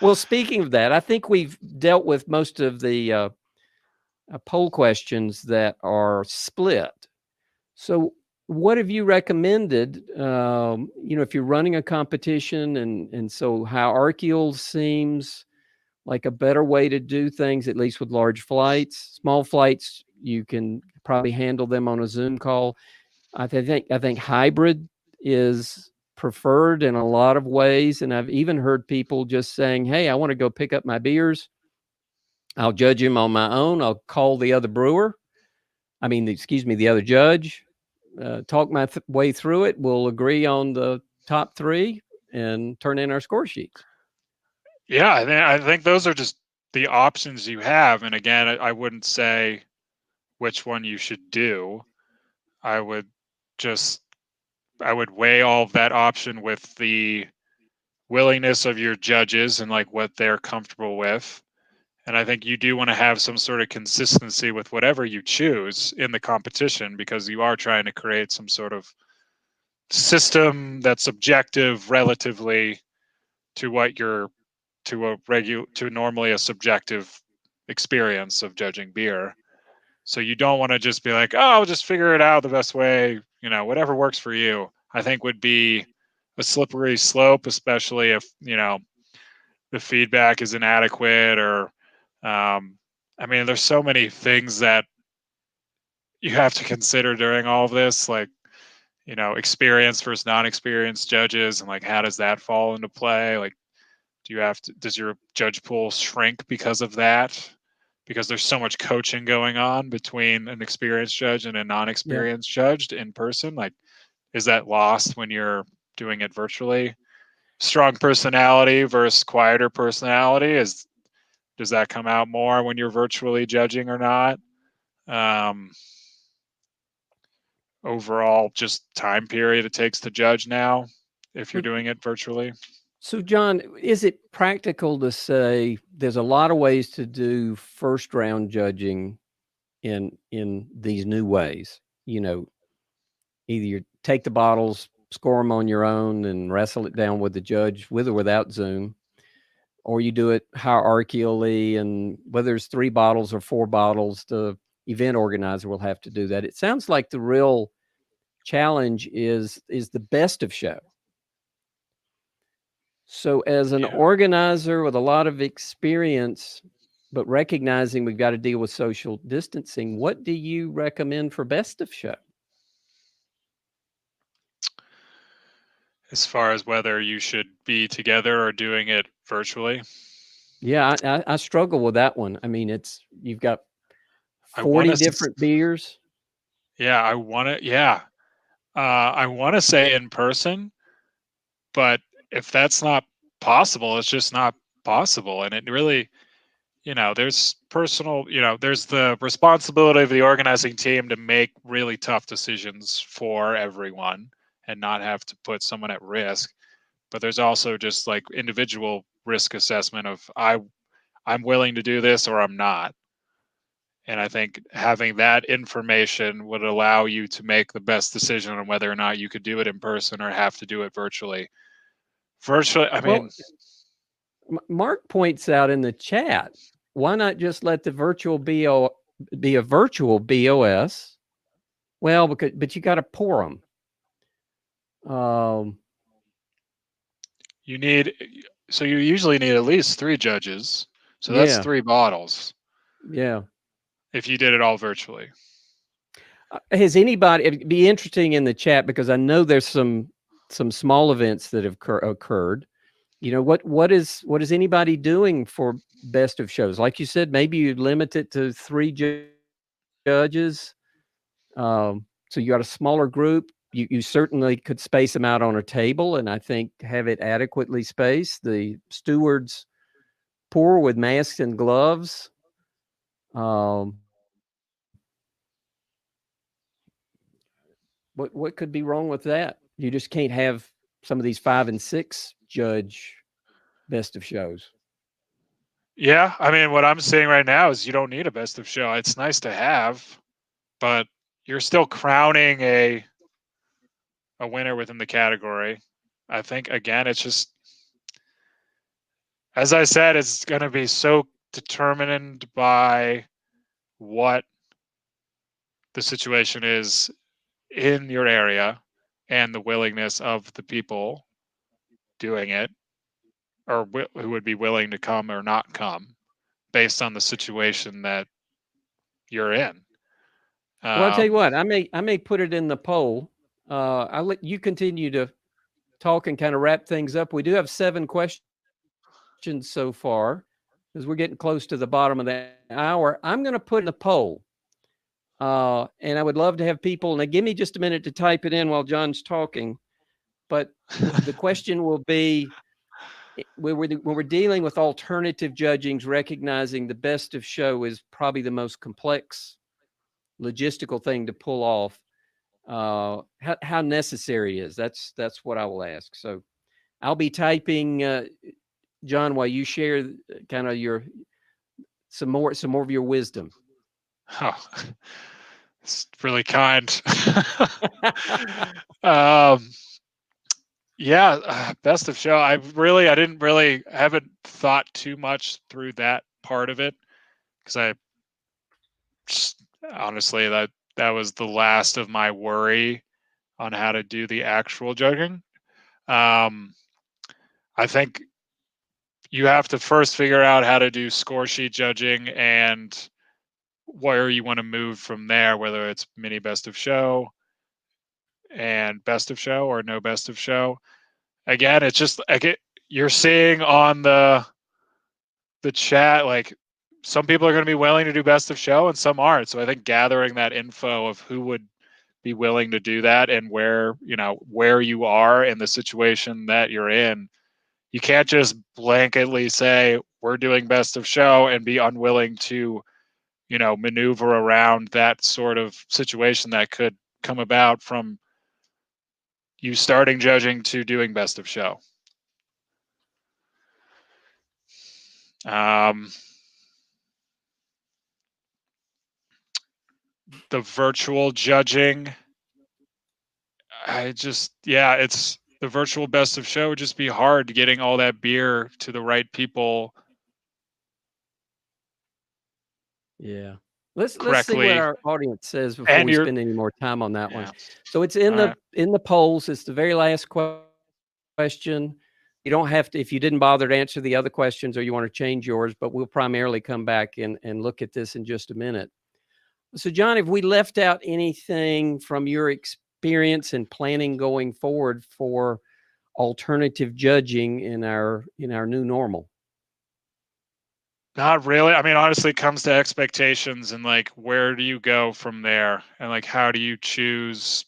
Well, speaking of that, I think we've dealt with most of the poll questions that are split. So, what have you recommended? If you're running a competition, and so hierarchical seems like a better way to do things, at least with large flights. Small flights, you can probably handle them on a Zoom call. I think hybrid is preferred in a lot of ways, and I've even heard people just saying, "Hey, I want to go pick up my beers. I'll judge them on my own. I'll call the other brewer. The other judge. Talk my way through it. We'll agree on the top 3 and turn in our score sheets." Yeah, I think those are just the options you have. And again, I wouldn't say which one you should do. I would just I would weigh all of that option with the willingness of your judges and like what they're comfortable with. And I think you do want to have some sort of consistency with whatever you choose in the competition, because you are trying to create some sort of system that's objective relatively to what you're to normally a subjective experience of judging beer. So you don't want to just be like, oh, I'll just figure it out the best way, whatever works for you. I think would be a slippery slope, especially if, the feedback is inadequate, or there's so many things that you have to consider during all of this, like, experienced versus non-experienced judges, and like, how does that fall into play? Like, does your judge pool shrink because of that? Because there's so much coaching going on between an experienced judge and a non-experienced judge in person. Like, is that lost when you're doing it virtually? Strong personality versus quieter personality, does that come out more when you're virtually judging or not? Overall, just time period it takes to judge now if you're doing it virtually. So, John, is it practical to say there's a lot of ways to do first round judging in these new ways? Either you take the bottles, score them on your own, and wrestle it down with the judge, with or without Zoom, or you do it hierarchically, and whether there's 3 bottles or 4 bottles, the event organizer will have to do that. It sounds like the real challenge is the best of show. So as an organizer with a lot of experience, but recognizing we've got to deal with social distancing, what do you recommend for best of show? As far as whether you should be together or doing it virtually? Yeah, I struggle with that one. I mean, you've got 40 different beers. Yeah, I want to say in person, but if that's not possible, it's just not possible. And it really, there's there's the responsibility of the organizing team to make really tough decisions for everyone and not have to put someone at risk. But there's also just like individual risk assessment of I'm willing to do this or I'm not. And I think having that information would allow you to make the best decision on whether or not you could do it in person or have to do it virtually. Virtually, Mark points out in the chat, why not just let the virtual BO be a virtual BOS? Well, but you got to pour them. You usually need at least 3 judges. So that's 3 bottles. Yeah. If you did it all virtually. Has anybody, it'd be interesting in the chat, because I know there's some small events that have occurred. What is anybody doing for best of shows? Like you said, maybe you limit it to 3 judges. So you got a smaller group. You certainly could space them out on a table, and I think have it adequately spaced. The stewards pour with masks and gloves. What could be wrong with that? You just can't have some of these 5 and 6 judge best of shows. Yeah, I mean, what I'm seeing right now is you don't need a best of show. It's nice to have, but you're still crowning a winner within the category. I think, again, it's just, as I said, it's going to be so determined by what the situation is in your area and the willingness of the people doing it, or who would be willing to come or not come, based on the situation that you're in. Well, I'll tell you what, I may put it in the poll. I'll let you continue to talk and kind of wrap things up. We do have 7 questions so far, because we're getting close to the bottom of the hour. I'm going to put in the poll. And I would love to have people, and give me just a minute to type it in while John's talking. But the question will be, when we're dealing with alternative judgings, recognizing the best of show is probably the most complex logistical thing to pull off. How necessary is that's what I will ask. So I'll be typing, John, while you share kind of some more of your wisdom. Oh, it's really kind. Yeah, best of show. I haven't thought too much through that part of it, because I just, honestly, that was the last of my worry on how to do the actual judging. I think you have to first figure out how to do score sheet judging and where you want to move from there, whether it's mini best of show and best of show or no best of show. Again, it's just you're seeing on the chat, like, some people are going to be willing to do best of show and some aren't. So I think gathering that info of who would be willing to do that and where you are in the situation that you're in, you can't just blanketly say we're doing best of show and be unwilling to maneuver around that sort of situation that could come about from you starting judging to doing best of show. The virtual judging, it's the virtual best of show would just be hard getting all that beer to the right people. Yeah. Let's see what our audience says before and we spend any more time on that Yeah. one. So it's in the polls. It's the very last question. You don't have to, if you didn't bother to answer the other questions or you want to change yours, but we'll primarily come back and look at this in just a minute. So John, have we left out anything from your experience and planning going forward for alternative judging in our new normal? Not really. I mean, honestly, it comes to expectations and like, where do you go from there? And like, how do you choose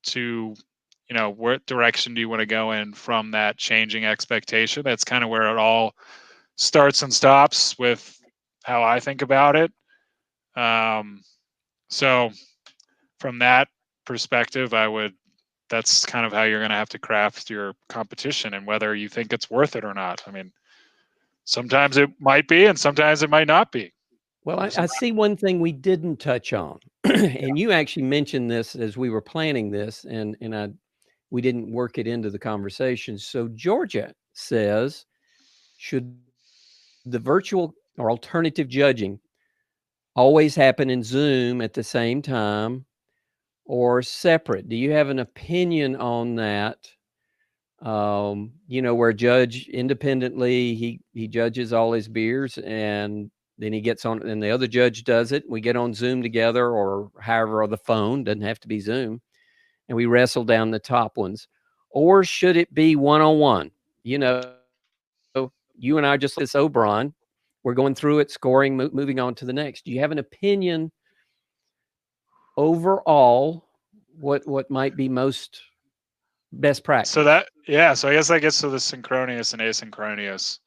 to, what direction do you want to go in from that changing expectation? That's kind of where it all starts and stops with how I think about it. So from that perspective, that's kind of how you're going to have to craft your competition and whether you think it's worth it or not. I mean, sometimes it might be, and sometimes it might not be. Well, I see one thing we didn't touch on, and you actually mentioned this as we were planning this, and we didn't work it into the conversation. So Georgia says, should the virtual or alternative judging always happen in Zoom at the same time or separate? Do you have an opinion on that? Where a judge independently, he judges all his beers and then he gets on and the other judge does it. We get on Zoom together or however, or the phone, doesn't have to be Zoom, and we wrestle down the top ones. Or should it be one-on-one? You and I just this Oberon, we're going through it, scoring, moving on to the next. Do you have an opinion overall what might be most best practice? So I guess that gets to the synchronous and asynchronous.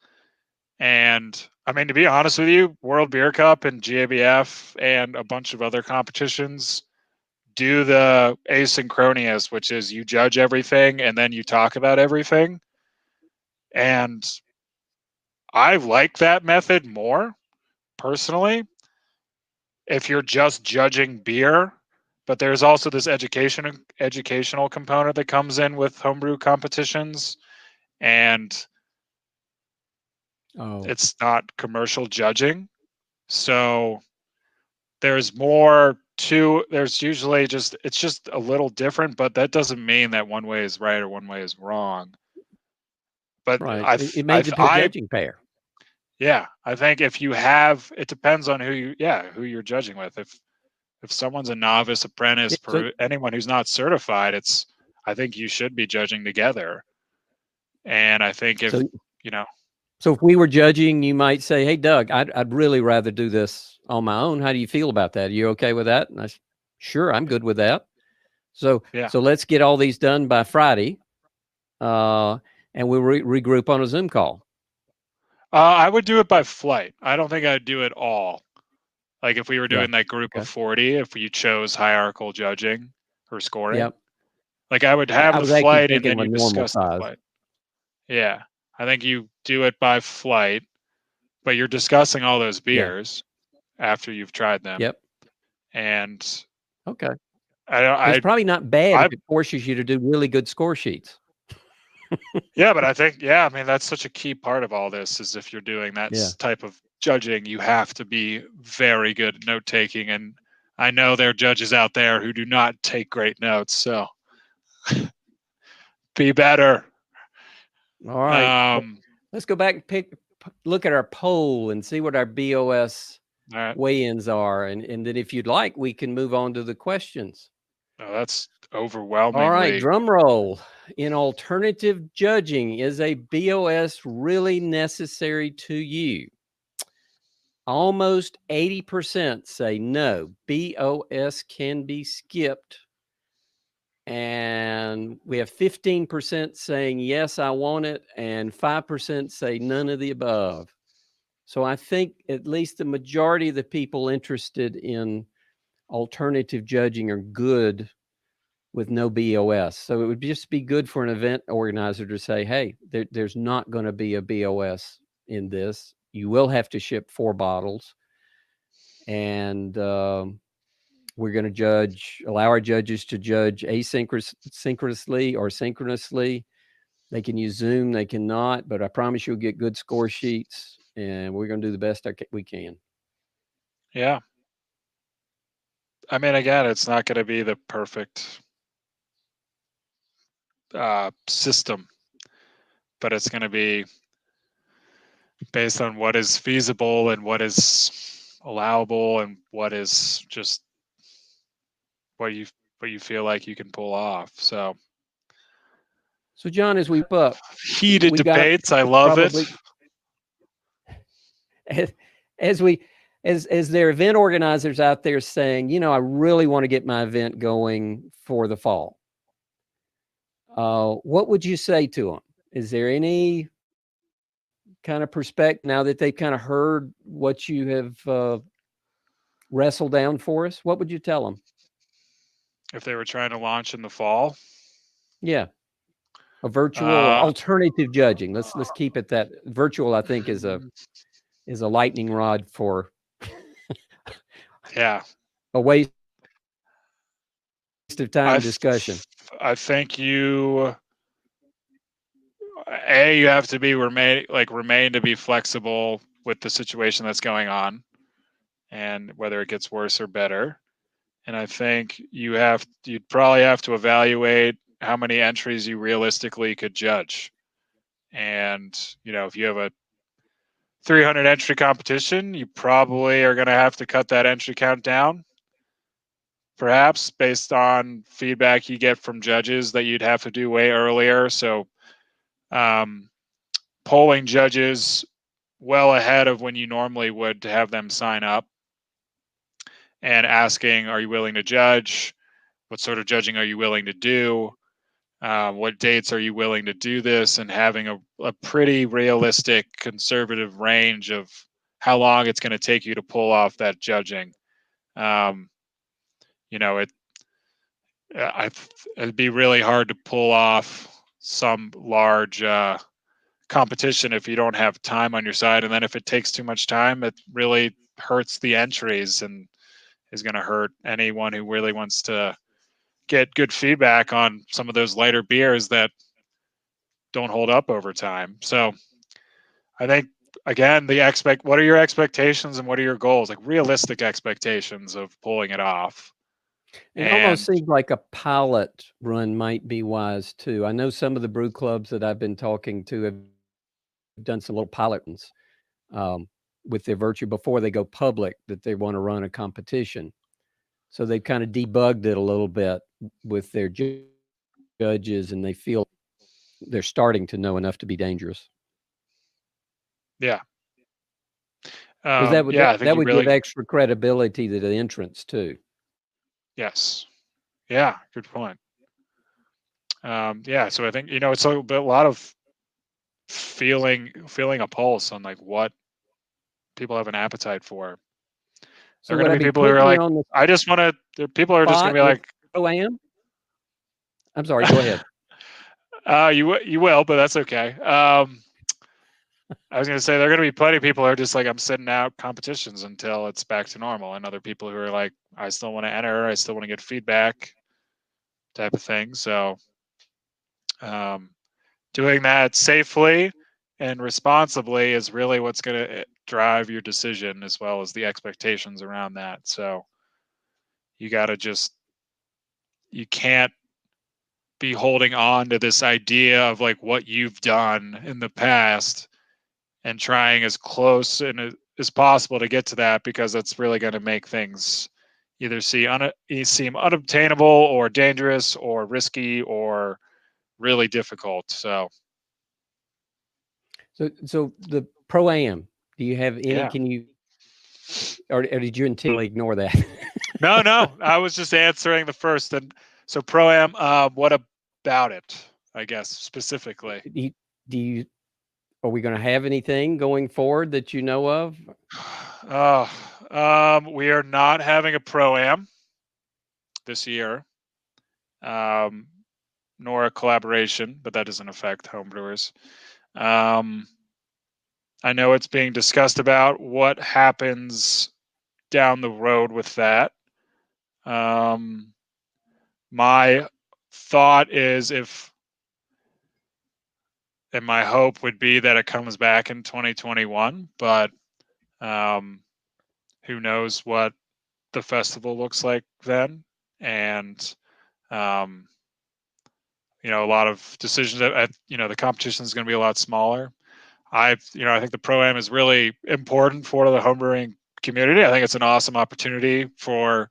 And I mean, to be honest with you, World Beer Cup and GABF and a bunch of other competitions do the asynchronous, which is you judge everything and then you talk about everything. And I like that method more personally. If you're just judging beer, but there's also this educational component that comes in with homebrew competitions, and it's not commercial judging. So there's more to, there's usually it's just a little different, but that doesn't mean that one way is right or one way is wrong. But right. It may depend on judging pair. Yeah, I think if you have, it depends on who you're judging with. If someone's a novice, apprentice, anyone who's not certified, I think you should be judging together. And I think if So if we were judging, you might say, "Hey, Doug, I'd really rather do this on my own. How do you feel about that? Are you okay with that?" And sure, I'm good with that. So let's get all these done by Friday, and we'll regroup on a Zoom call. I would do it by flight. I don't think I'd do it all. Like if we were doing that group of 40, if we chose hierarchical judging or scoring, like I would have the flight and then you discuss the flight. Yeah, I think you do it by flight, but you're discussing all those beers after you've tried them. Yep. And it's probably not bad if it forces you to do really good score sheets. Yeah, but I think, I mean, that's such a key part of all this is if you're doing that type of judging, you have to be very good at note taking. And I know there are judges out there who do not take great notes. So be better. All right. Let's go back and look at our poll and see what our BOS weigh-ins are. And then if you'd like, we can move on to the questions. Oh, that's overwhelmingly. All right, drum roll. In alternative judging, is a BOS really necessary to you? Almost 80% say no, BOS can be skipped. And we have 15% saying, yes, I want it. And 5% say none of the above. So I think at least the majority of the people interested in alternative judging are good with no BOS. So it would just be good for an event organizer to say, hey, there's not going to be a BOS in this. You will have to ship 4 bottles. And we're going to allow our judges to judge asynchronously or synchronously. They can use Zoom, they cannot, but I promise you'll get good score sheets, and we're going to do the best we can. Yeah. I mean, again, it's not going to be the perfect system, but it's going to be based on what is feasible and what is allowable and what is just what you feel like you can pull off. So John, as we wrap up, heated debates, I love it. As there are event organizers out there saying, I really want to get my event going for the fall. What would you say to them? Is there any kind of perspective now that they've kind of heard what you have wrestled down for us? What would you tell them? If they were trying to launch in the fall? Yeah. A virtual alternative judging. Let's keep it that virtual, I think, is a lightning rod for a waste of time discussion. I think you you have to remain to be flexible with the situation that's going on, and whether it gets worse or better. And I think you'd probably have to evaluate how many entries you realistically could judge. And if you have a 300 entry competition, you probably are going to have to cut that entry count down, perhaps based on feedback you get from judges that you'd have to do way earlier. So polling judges well ahead of when you normally would to have them sign up, and asking, are you willing to judge? What sort of judging are you willing to do? What dates are you willing to do this? And having a pretty realistic, conservative range of how long it's going to take you to pull off that judging. It'd be really hard to pull off some large competition if you don't have time on your side. And then if it takes too much time, it really hurts the entries and is going to hurt anyone who really wants to get good feedback on some of those lighter beers that don't hold up over time. So I think, again, what are your expectations and what are your goals? Like realistic expectations of pulling it off. It almost seems like a pilot run might be wise too. I know some of the brew clubs that I've been talking to have done some little pilot runs with their virtue before they go public that they want to run a competition. So they've kind of debugged it a little bit with their judges, and they feel they're starting to know enough to be dangerous. Yeah. Because that would give extra credibility to the entrance too. Yes. Yeah. Good point. Yeah. So I think it's a lot of feeling a pulse on like what people have an appetite for. So there are going to be people who are like, I just want to. People are just going to be like, Pro-Am. I'm sorry. Go ahead. You will, but that's okay. I was going to say there are going to be plenty of people who are just like, I'm sitting out competitions until it's back to normal, and other people who are like, I still want to enter, I still want to get feedback, type of thing. So, doing that safely and responsibly is really what's going to drive your decision, as well as the expectations around that. So, you can't be holding on to this idea of like what you've done in the past and trying as close as possible to get to that, because that's really going to make things either seem unobtainable or dangerous or risky or really difficult. So the Pro-Am, do you have any? Yeah. Can you, or did you intentionally ignore that? No, I was just answering the first. And so Pro-Am, what about it? I guess specifically. Are we going to have anything going forward that you know of? We are not having a Pro-Am this year, nor a collaboration, but that doesn't affect homebrewers. I know it's being discussed about what happens down the road with that. My thought is and my hope would be that it comes back in 2021, but who knows what the festival looks like then. And a lot of decisions the competition is going to be a lot smaller. I think the Pro-Am is really important for the homebrewing community. I think it's an awesome opportunity for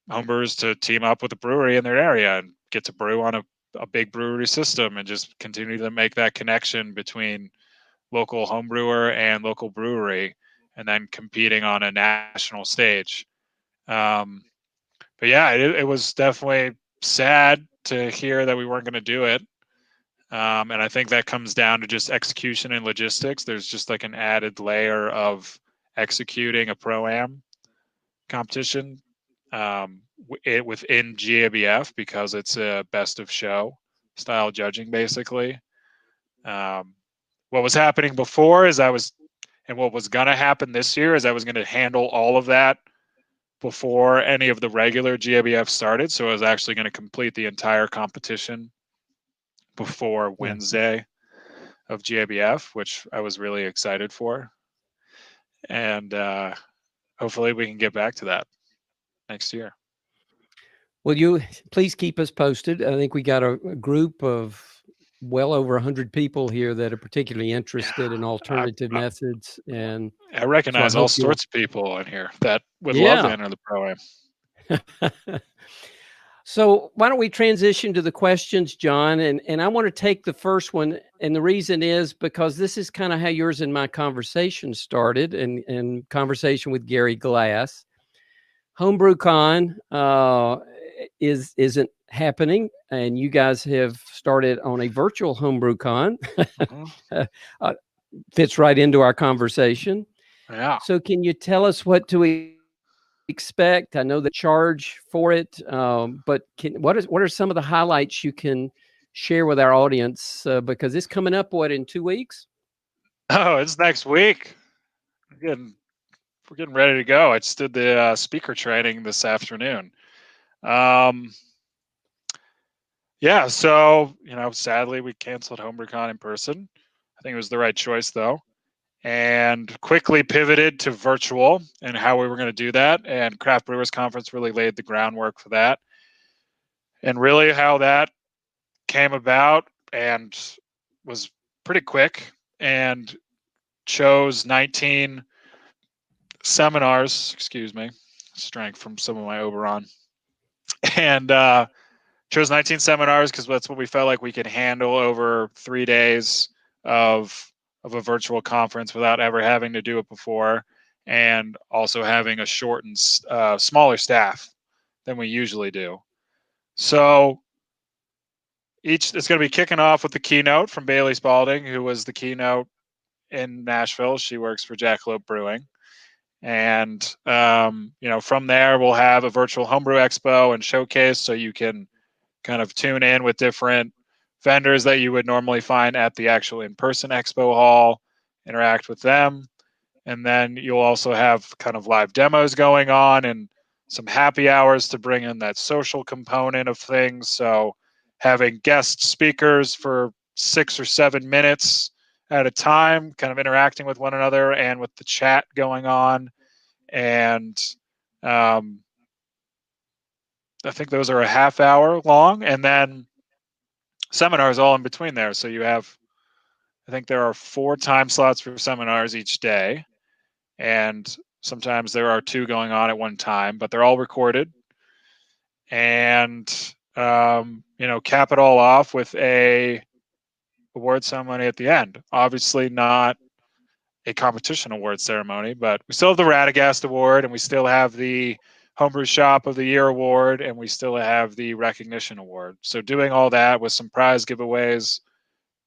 homebrewers to team up with a brewery in their area and get to brew on a big brewery system and just continue to make that connection between local homebrewer and local brewery, and then competing on a national stage. But yeah, it was definitely sad to hear that we weren't going to do it. And I think that comes down to just execution and logistics. There's just like an added layer of executing a Pro-Am competition within GABF, because it's a best of show style judging, basically. What was happening before is what was going to happen this year is I was going to handle all of that before any of the regular GABF started. So I was actually going to complete the entire competition before Wednesday. of GABF, which I was really excited for. And hopefully we can get back to that next year. Well, you please keep us posted. I think we got a group of well over 100 people here that are particularly interested in alternative methods. And I recognize so I all hope sorts of people in here that would Yeah. love to enter the Pro-Am. So why don't we transition to the questions, John? And I want to take the first one. And the reason is because this is kind of how yours and my conversation started, and conversation with Gary Glass. HomebrewCon isn't happening, and you guys have started on a virtual HomebrewCon. Fits right into our conversation. Yeah. So can you tell us what to expect? I know the charge for it, but what are some of the highlights you can share with our audience? Because it's coming up, in 2 weeks? Oh, it's next week. We're getting ready to go. I just did the speaker training this afternoon. Yeah, so sadly we canceled HomebrewCon in person. I think it was the right choice though, and quickly pivoted to virtual and how we were going to do that. And Craft Brewers Conference really laid the groundwork for that. And really how that came about and was pretty quick, and chose 19 seminars, strength from some of my Oberon, and chose 19 seminars because that's what we felt like we could handle over 3 days of a virtual conference without ever having to do it before, and also having a shortened, smaller staff than we usually do. So it's going to be kicking off with the keynote from Bailey Spalding, who was the keynote in Nashville. She works for Jackalope Brewing. And, from there, we'll have a virtual homebrew expo and showcase, so you can kind of tune in with different vendors that you would normally find at the actual in-person expo hall, interact with them. And then you'll also have kind of live demos going on and some happy hours to bring in that social component of things. So having guest speakers for 6 or 7 minutes at a time, kind of interacting with one another and with the chat going on. And I think those are a half hour long, and then seminars all in between there. So you have, I think there are 4 time slots for seminars each day, and sometimes there are 2 going on at one time, but they're all recorded. And cap it all off with a award ceremony at the end. Obviously not a competition award ceremony, but we still have the Radagast Award, and we still have the Homebrew Shop of the Year Award, and we still have the Recognition Award. So doing all that with some prize giveaways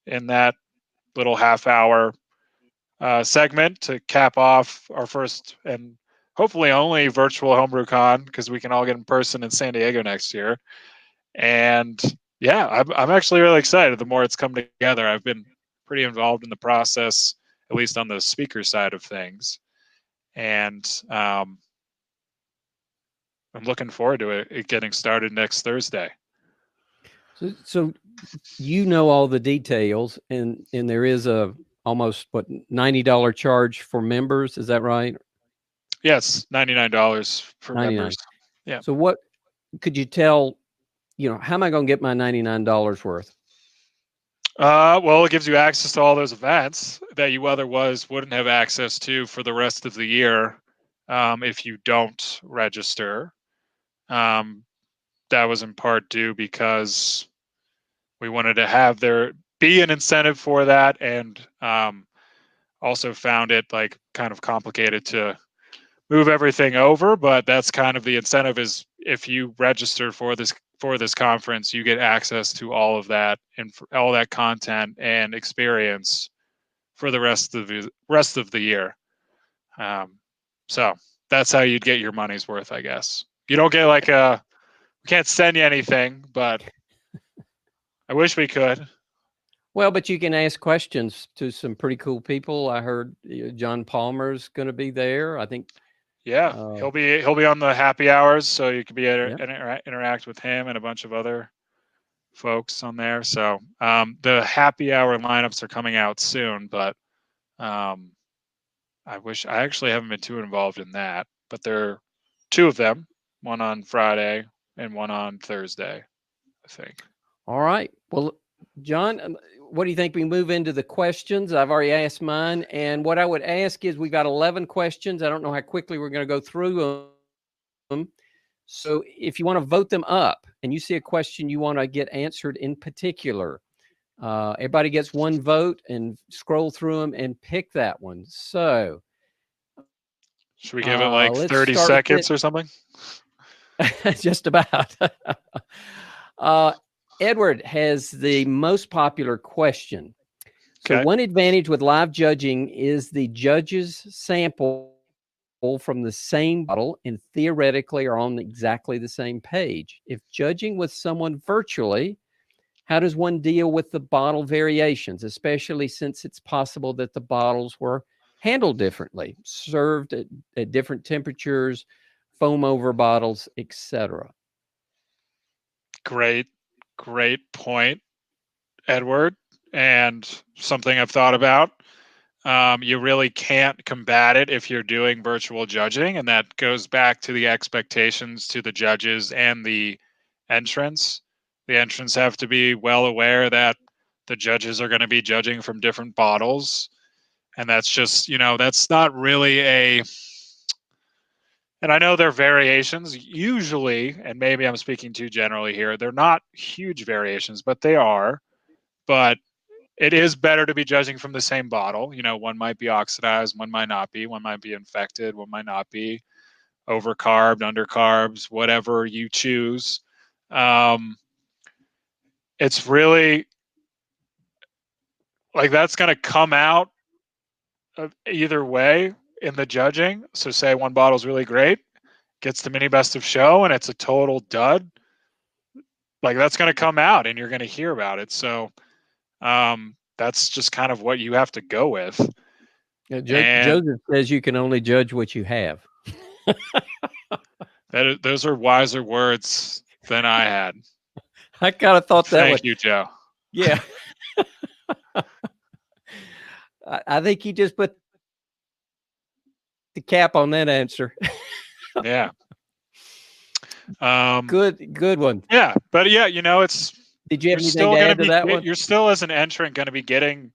in that little half-hour segment to cap off our first and hopefully only virtual HomebrewCon, because we can all get in person in San Diego next year. And yeah, I'm actually really excited. The more it's come together, I've been pretty involved in the process, at least on the speaker side of things. And I'm looking forward to it getting started next Thursday. So all the details, and there is a almost $90 charge for members. Is that right? Yes, $99 for members. Yeah. So what could you tell? How am I going to get my $99 worth? Well, it gives you access to all those events that you otherwise wouldn't have access to for the rest of the year if you don't register. That was in part due because we wanted to have there be an incentive for that, and also found it kind of complicated to move everything over. But that's kind of the incentive, is if you register for this conference, you get access to all of that and all that content and experience for the rest of the year. So that's how you'd get your money's worth, I guess. You don't get we can't send you anything, but I wish we could. Well, but you can ask questions to some pretty cool people. I heard John Palmer's going to be there. I think. Yeah, he'll be on the happy hours, so you can be interact with him and a bunch of other folks on there. So the happy hour lineups are coming out soon, but I actually haven't been too involved in that. But there are 2 of them, one on Friday and one on Thursday, I think. All right. Well, John, what do you think we move into the questions? I've already asked mine. And what I would ask is we got 11 questions. I don't know how quickly we're going to go through them. So if you want to vote them up and you see a question you want to get answered in particular, everybody gets one vote and scroll through them and pick that one. So should we give it like let's 30 start seconds or something? Just about. Edward has the most popular question. So Okay. one advantage with live judging is the judges sample from the same bottle and theoretically are on exactly the same page. If judging with someone virtually, how does one deal with the bottle variations, especially since it's possible that the bottles were handled differently, served at different temperatures, foam over bottles, etc.? Great point, Edward, and something I've thought about. You really can't combat it if you're doing virtual judging, and that goes back to the expectations to the judges and the entrants. The entrants have to be well aware that the judges are going to be judging from different bottles, and that's just, that's not really and I know there are variations usually, and maybe I'm speaking too generally here, they're not huge variations, but they are. But it is better to be judging from the same bottle. One might be oxidized, one might not be, one might be infected, one might not be, overcarbed, undercarbs, whatever you choose. It's really like that's going to come out of either way in the judging. So say one bottle's really great, gets the mini best of show, and it's a total dud. Like that's going to come out and you're going to hear about it. So that's just kind of what you have to go with. Joseph says you can only judge what you have. Those are wiser words than I had. I kind of thought that. Thank you, Joe. Yeah. I think he just put the cap on that answer. Yeah. Good one. Yeah, but yeah, it's. Did you have anything to add to that one? You're still, as an entrant, going to be getting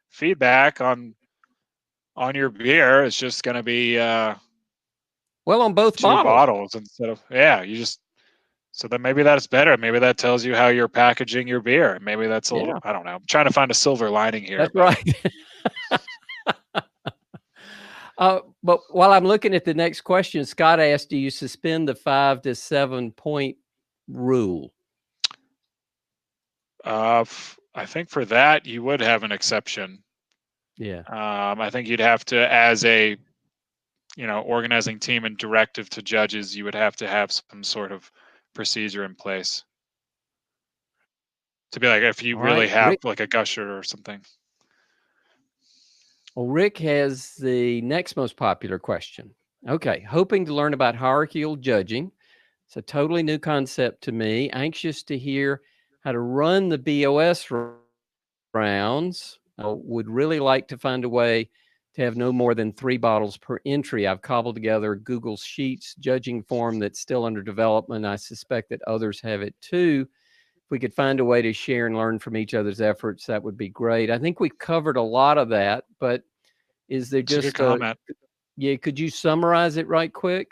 feedback on your beer. It's just going to be well, on both 2 bottles instead of so then maybe that's better. Maybe that tells you how you're packaging your beer. Maybe that's a little, I don't know. I'm trying to find a silver lining here. That's right. But while I'm looking at the next question, Scott asked, do you suspend the 5 to 7 point rule? I think for that, you would have an exception. Yeah. I think you'd have to, as a, organizing team and directive to judges, you would have to have some sort of procedure in place to be like, if you really have Rick, like a gusher or something. Well, Rick has the next most popular question. Okay. Hoping to learn about hierarchical judging. It's a totally new concept to me. Anxious to hear how to run the BOS rounds. I would really like to find a way to have no more than 3 bottles per entry. I've cobbled together Google Sheets judging form that's still under development. I suspect that others have it too. If we could find a way to share and learn from each other's efforts, that would be great. I think we've covered a lot of that, but is there just a comment? Yeah, could you summarize it right quick?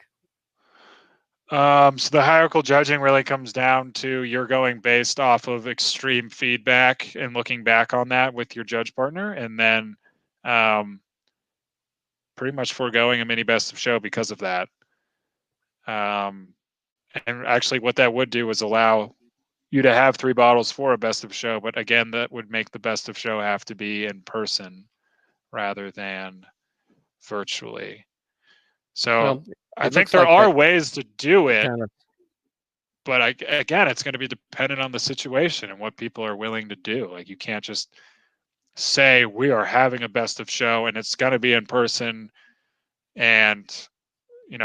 So the hierarchical judging really comes down to you're going based off of extreme feedback and looking back on that with your judge partner, and then pretty much foregoing a mini best of show because of that. And actually what that would do is allow you to have 3 bottles for a best of show, but again, that would make the best of show have to be in person rather than virtually. So I think there are ways to do it, but again, it's going to be dependent on the situation and what people are willing to do. Like you can't just say we are having a best of show and it's going to be in person and,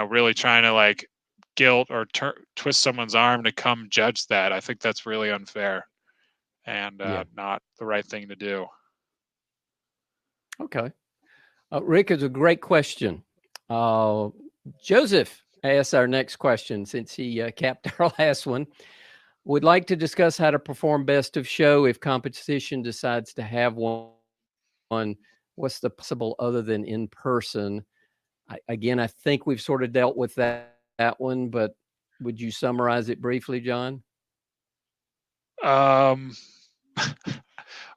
really trying to like guilt or twist someone's arm to come judge that. I think that's really unfair. and Yeah. not the right thing to do. Okay. Rick, is a great question. Joseph asks our next question since he capped our last one. Would like to discuss how to perform best of show if competition decides to have one. What's the possible other than in person? I think we've sort of dealt with that one, but would you summarize it briefly, John?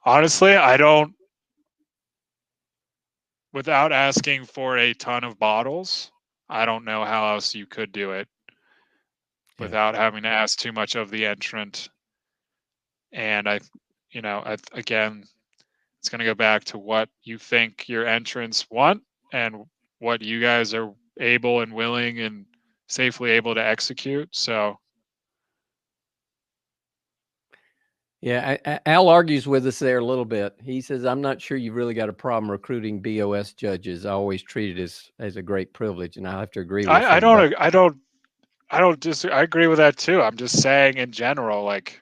Honestly, I don't, without asking for a ton of bottles, I don't know how else you could do it without having to ask too much of the entrant. And again, it's going to go back to what you think your entrants want and what you guys are able and willing and safely able to execute. So, yeah, Al argues with us there a little bit. He says, "I'm not sure you've really got a problem recruiting BOS judges. I always treat it as a great privilege," and I have to agree with him. I agree with that too. I'm just saying in general, like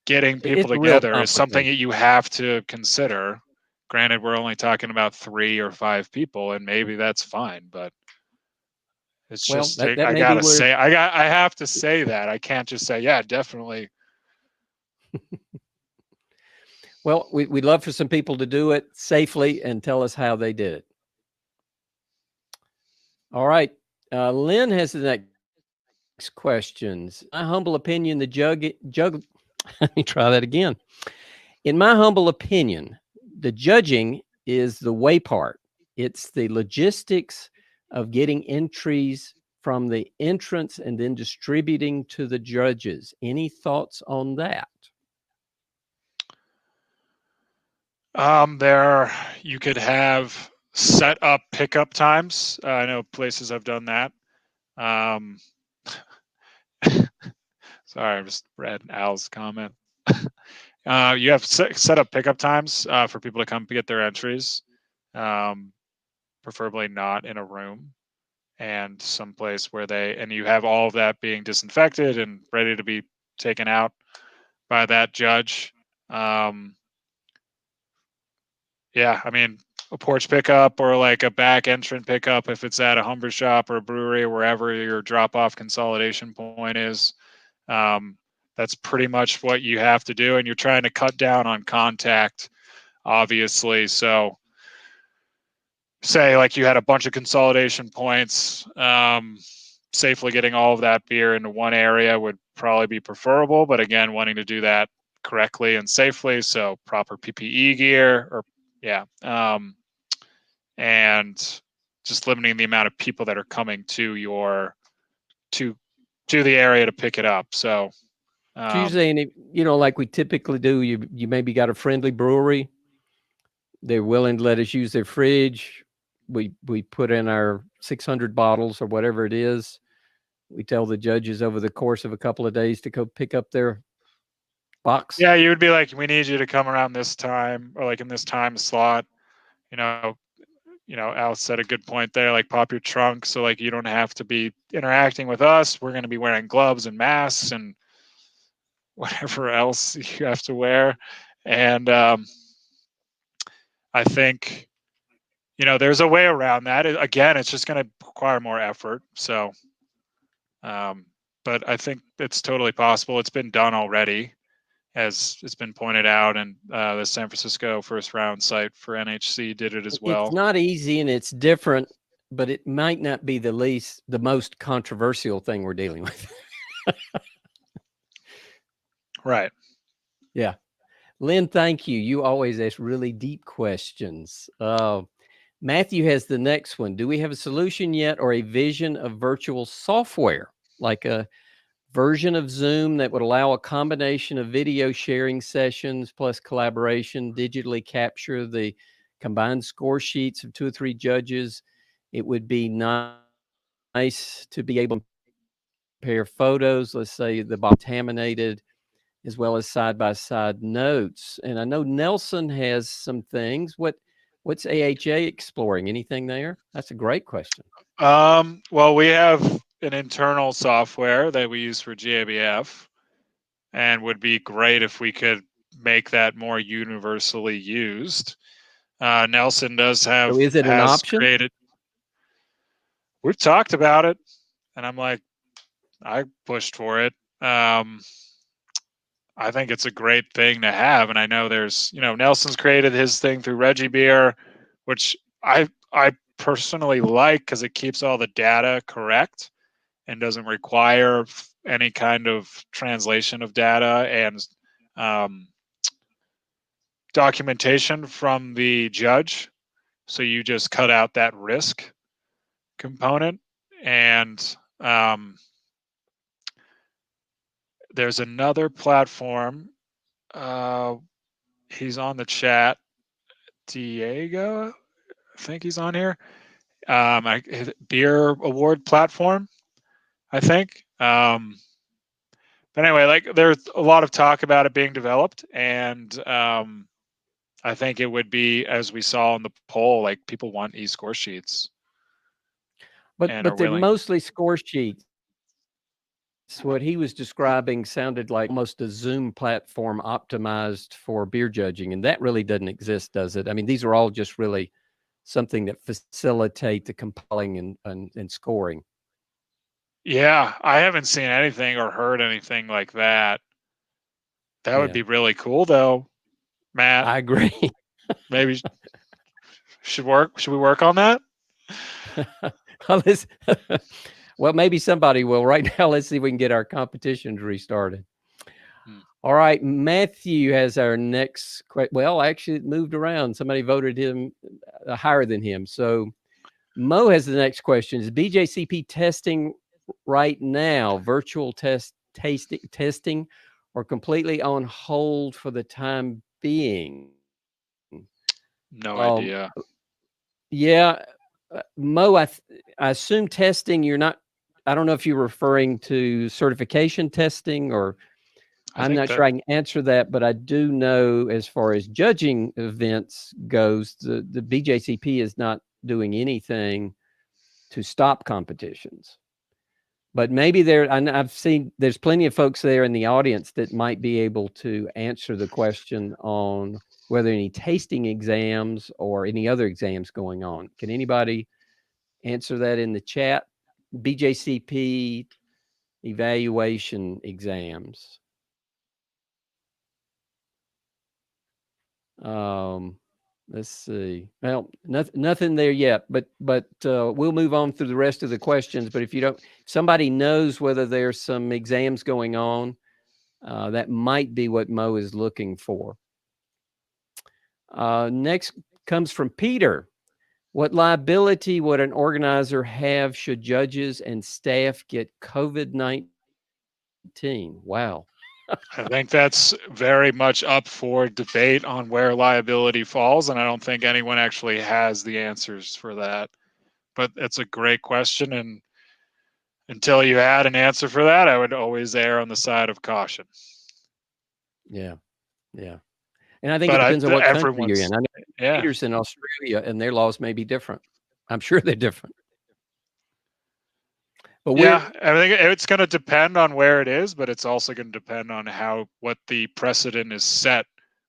getting people together is something that you have to consider. Granted, we're only talking about 3 or 5 people, and maybe that's fine, but it's just I have to say that. I can't just say, yeah, definitely. Well, we'd love for some people to do it safely and tell us how they did it. All right. Lynn has the next questions. In my humble opinion, let me try that again. In my humble opinion, the judging is the way part. It's the logistics of getting entries from the entrants and then distributing to the judges. Any thoughts on that? You could have set up pickup times. I know places have done that. Sorry, I just read Al's comment. You have set up pickup times for people to come get their entries, preferably not in a room, and someplace where you have all of that being disinfected and ready to be taken out by that judge. Yeah, I mean, a porch pickup or like a back entrant pickup if it's at a homebrew shop or a brewery or wherever your drop-off consolidation point is. That's pretty much what you have to do, and you're trying to cut down on contact, obviously. So say like you had a bunch of consolidation points, safely getting all of that beer into one area would probably be preferable, but again, wanting to do that correctly and safely, so proper PPE gear and just limiting the amount of people that are coming to the area to pick it up. So usually, like we typically do, you maybe got a friendly brewery. They're willing to let us use their fridge. We put in our 600 bottles or whatever it is. We tell the judges over the course of a couple of days to go pick up their box. Yeah, you would be like, we need you to come around this time or like in this time slot. Al said a good point there, like pop your trunk so like you don't have to be interacting with us. We're going to be wearing gloves and masks and whatever else you have to wear. And I think, there's a way around that. Again, it's just going to require more effort. So, but I think it's totally possible. It's been done already, as it's been pointed out, and the San Francisco first round site for NHC did it as well. It's not easy and it's different, but it might not be the most controversial thing we're dealing with. Right. Yeah. Lynn, thank you. You always ask really deep questions. Matthew has the next one. Do we have a solution yet or a vision of virtual software, like a version of Zoom that would allow a combination of video sharing sessions plus collaboration, digitally capture the combined score sheets of 2 or 3 judges? It would be nice to be able to compare photos, let's say the contaminated, as well as side-by-side notes. And I know Nelson has some things. What's AHA exploring? Anything there? That's a great question. Well, we have an internal software that we use for GABF. and would be great if we could make that more universally used. Nelson So is it an has option? created. We've talked about it, and I'm like, I pushed for it. I think it's a great thing to have, and I know there's, Nelson's created his thing through Reggie Beer, which I personally like because it keeps all the data correct and doesn't require any kind of translation of data and documentation from the judge. So you just cut out that risk component. And there's another platform. He's on the chat. Diego, I think he's on here. Beer award platform, I think. But anyway, like there's a lot of talk about it being developed, and I think it would be, as we saw in the poll, like people want e-score sheets. But they're mostly score sheets. What he was describing sounded like almost a Zoom platform optimized for beer judging, and that really doesn't exist, does it? I mean, these are all just really something that facilitate the compiling and scoring. Yeah, I haven't seen anything or heard anything like that. That would be really cool, though, Matt. I agree. Maybe should we work on that? Well, maybe somebody will. Right now, let's see if we can get our competitions restarted. All right, Matthew has our next question. Well, actually, it moved around. Somebody voted him higher than him. So Mo has the next question. Is BJCP testing right now, virtual testing, or completely on hold for the time being? No idea. Yeah, Mo, I assume testing, you're not, I don't know if you're referring to certification testing or I'm not sure I can answer that, but I do know as far as judging events goes, the BJCP is not doing anything to stop competitions. But maybe I've seen there's plenty of folks there in the audience that might be able to answer the question on whether any tasting exams or any other exams going on. Can anybody answer that in the chat? BJCP evaluation exams. Let's see. Well, nothing there yet, but we'll move on through the rest of the questions. But if somebody knows whether there's some exams going on, that might be what Mo is looking for. Next comes from Peter. What liability would an organizer have should judges and staff get COVID-19? Wow. I think that's very much up for debate on where liability falls, and I don't think anyone actually has the answers for that. But it's a great question, and until you had an answer for that, I would always err on the side of caution. Yeah. And I think it depends on what country you're in. I know Peter's in Australia, and their laws may be different. I'm sure they're different. But I think it's going to depend on where it is, but it's also going to depend on what the precedent is set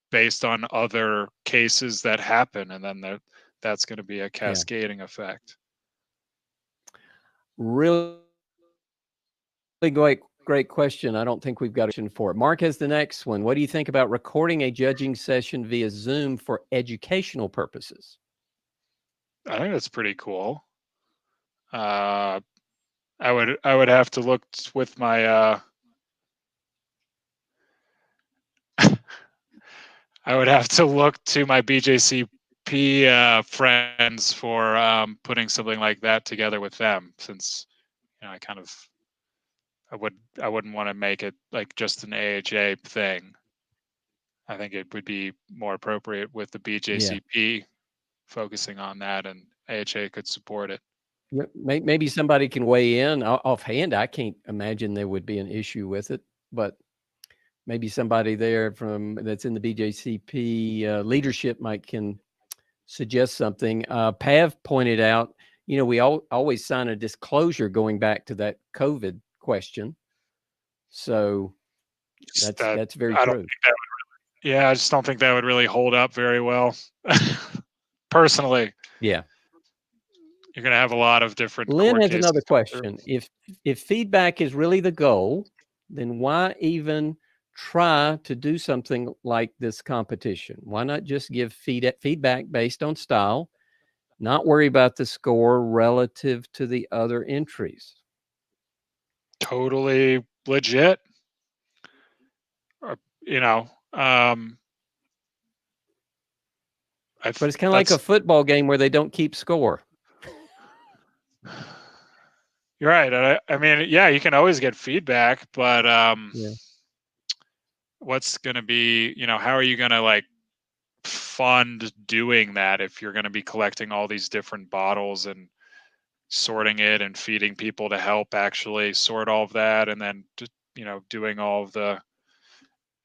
based on other cases that happen, and then that's going to be a cascading effect. Really great question. I don't think we've got a question for it. Mark has the next one. What do you think about recording a judging session via Zoom for educational purposes? I think that's pretty cool. I would have to look with my I would have to look to my BJCP friends for putting something like that together with them, since I wouldn't want to make it like just an AHA thing. I think it would be more appropriate with the BJCP focusing on that, and AHA could support it. Maybe somebody can weigh in offhand. I can't imagine there would be an issue with it, but maybe somebody there that's in the BJCP leadership can suggest something. Pav pointed out, we always sign a disclosure going back to that COVID question. So That's very I don't true. think that would really, yeah, I just don't think that would really hold up very well. Personally, Yeah. you're going to have a lot of different Lynn court has cases another come through. question. If feedback is really the goal, then why even try to do something like this competition? Why not just give feedback based on style, not worry about the score relative to the other entries? Totally legit. You know, But it's kind of like a football game where they don't keep score. You're right. I mean, yeah, you can always get feedback, but Yeah. what's going to be, how are you going to like fund doing that if you're going to be collecting all these different bottles and sorting it and feeding people to help actually sort all of that, and then doing all of the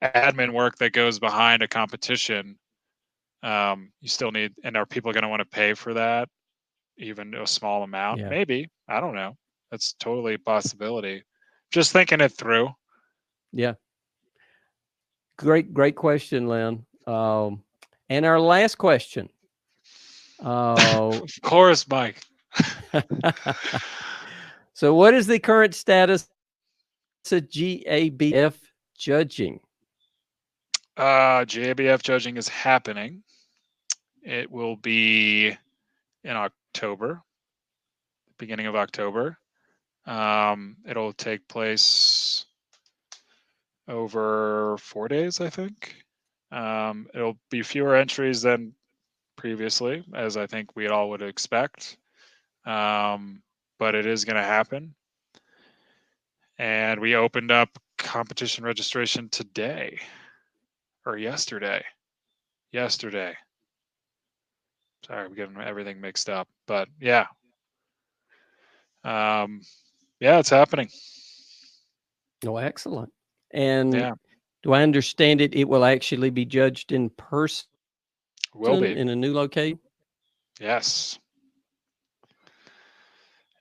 admin work that goes behind a competition. You still need, and are people going to want to pay for that, even a small amount? Yeah. Maybe. I don't know. That's totally a possibility. Just thinking it through. Yeah. Great question, Lynn. And our last question. Of course, Mike. So what is the current status of GABF judging? GABF judging is happening. It will be in October, beginning of October. It'll take place over 4 days, I think. It'll be fewer entries than previously, as I think we all would expect. But it is going to happen. And we opened up competition registration today or yesterday. Yesterday. Sorry, I'm getting everything mixed up, but yeah. Yeah, it's happening. Oh, excellent. And Yeah, do I understand it? It will actually be judged in person will be. in a new location? Yes.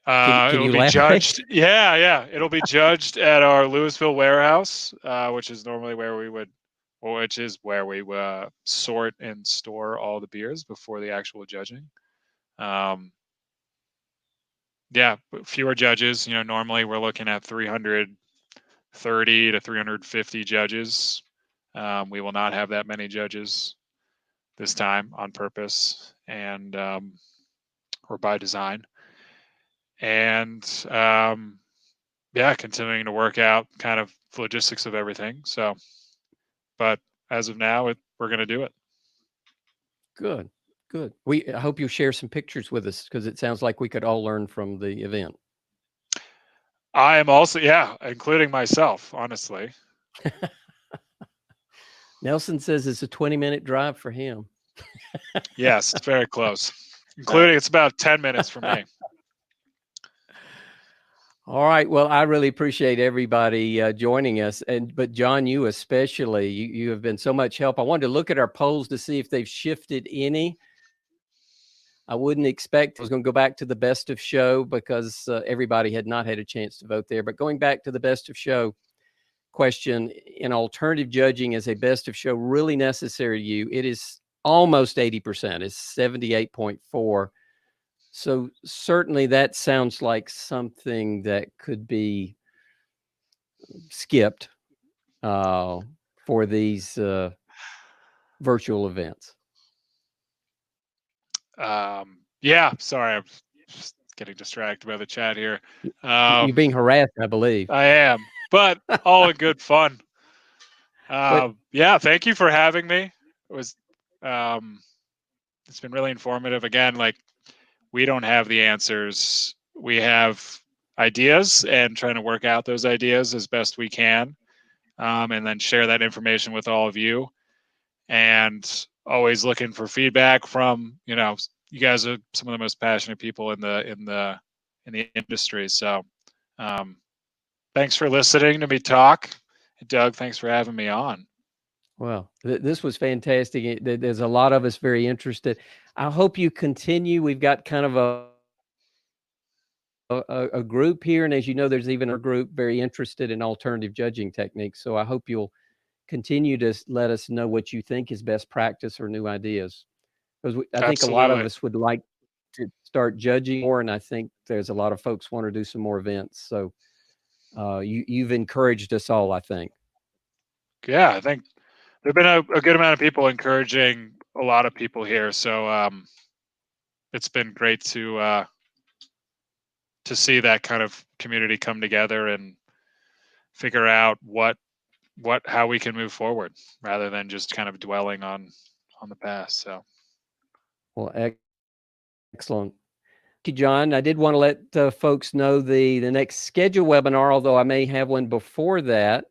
Can It'll you be elaborate? judged. Yeah. It'll be judged at our Louisville warehouse, which is normally where we would, which is where we sort and store all the beers before the actual judging. Yeah, fewer judges. Normally we're looking at 330 to 350 judges. We will not have that many judges this time on purpose and or by design. And yeah, continuing to work out kind of logistics of everything. So, but as of now, we're going to do it. Good. I hope you'll share some pictures with us because it sounds like we could all learn from the event. I am also, yeah, including myself, honestly. Nelson says it's a 20-minute drive for him. Yes, it's very close. Including, it's about 10 minutes for me. All right. Well, I really appreciate everybody joining us, but John, you especially, you have been so much help. I wanted to look at our polls to see if they've shifted any. I wouldn't expect I was going to go back to the best of show because everybody had not had a chance to vote there. But going back to the best of show question, in alternative judging, is a best of show really necessary to you? It is almost 80%. It's 78.4. So certainly that sounds like something that could be skipped for these virtual events. Yeah, sorry, I'm just getting distracted by the chat here. You're being harassed, I believe. I am, but all in good fun. Yeah, thank you for having me. It was, it's been really informative. Again, like, we don't have the answers. We have ideas and trying to work out those ideas as best we can, and then share that information with all of you. And always looking for feedback from, you guys are some of the most passionate people in the industry. So, thanks for listening to me talk. Doug, thanks for having me on. Well, this was fantastic. There's a lot of us very interested. I hope you continue. We've got kind of a a group here, and as you know, there's even a group very interested in alternative judging techniques. So I hope you'll continue to let us know what you think is best practice or new ideas, because I think a lot of Absolutely. us would like to start judging more, and I think there's a lot of folks want to do some more events. So you've encouraged us all, I think. Yeah, I think there've been a good amount of people encouraging a lot of people here. So it's been great to see that kind of community come together and figure out how we can move forward rather than just kind of dwelling on the past. So Well, excellent. Thank you, John. I did want to let folks know the next scheduled webinar, although I may have one before that,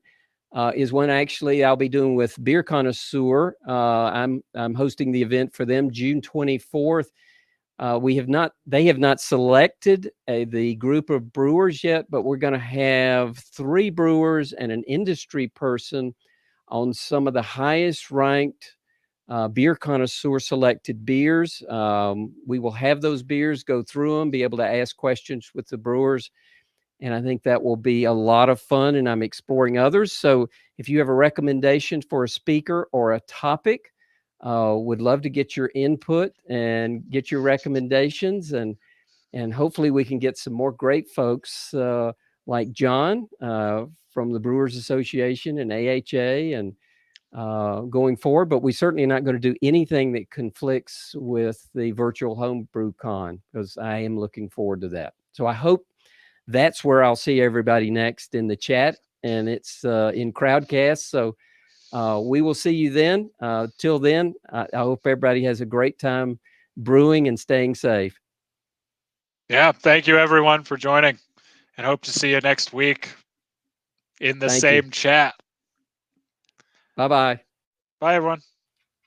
is one actually I'll be doing with Beer Connoisseur. I'm hosting the event for them June 24th. They have not selected the group of brewers yet, but we're going to have 3 brewers and an industry person on some of the highest ranked Beer Connoisseur selected beers. We will have those beers, go through them, be able to ask questions with the brewers. And I think that will be a lot of fun, and I'm exploring others. So if you have a recommendation for a speaker or a topic, would love to get your input and get your recommendations, and hopefully we can get some more great folks like John from the Brewers Association and AHA and going forward. But we certainly are not going to do anything that conflicts with the virtual homebrew con, because I am looking forward to that. So I hope that's where I'll see everybody next in the chat, and it's in Crowdcast. So we will see you then. Till then, I hope everybody has a great time brewing and staying safe. yeah, thank you everyone for joining, and hope to see you next week in the Thank same you. chat. Bye-bye. Bye everyone.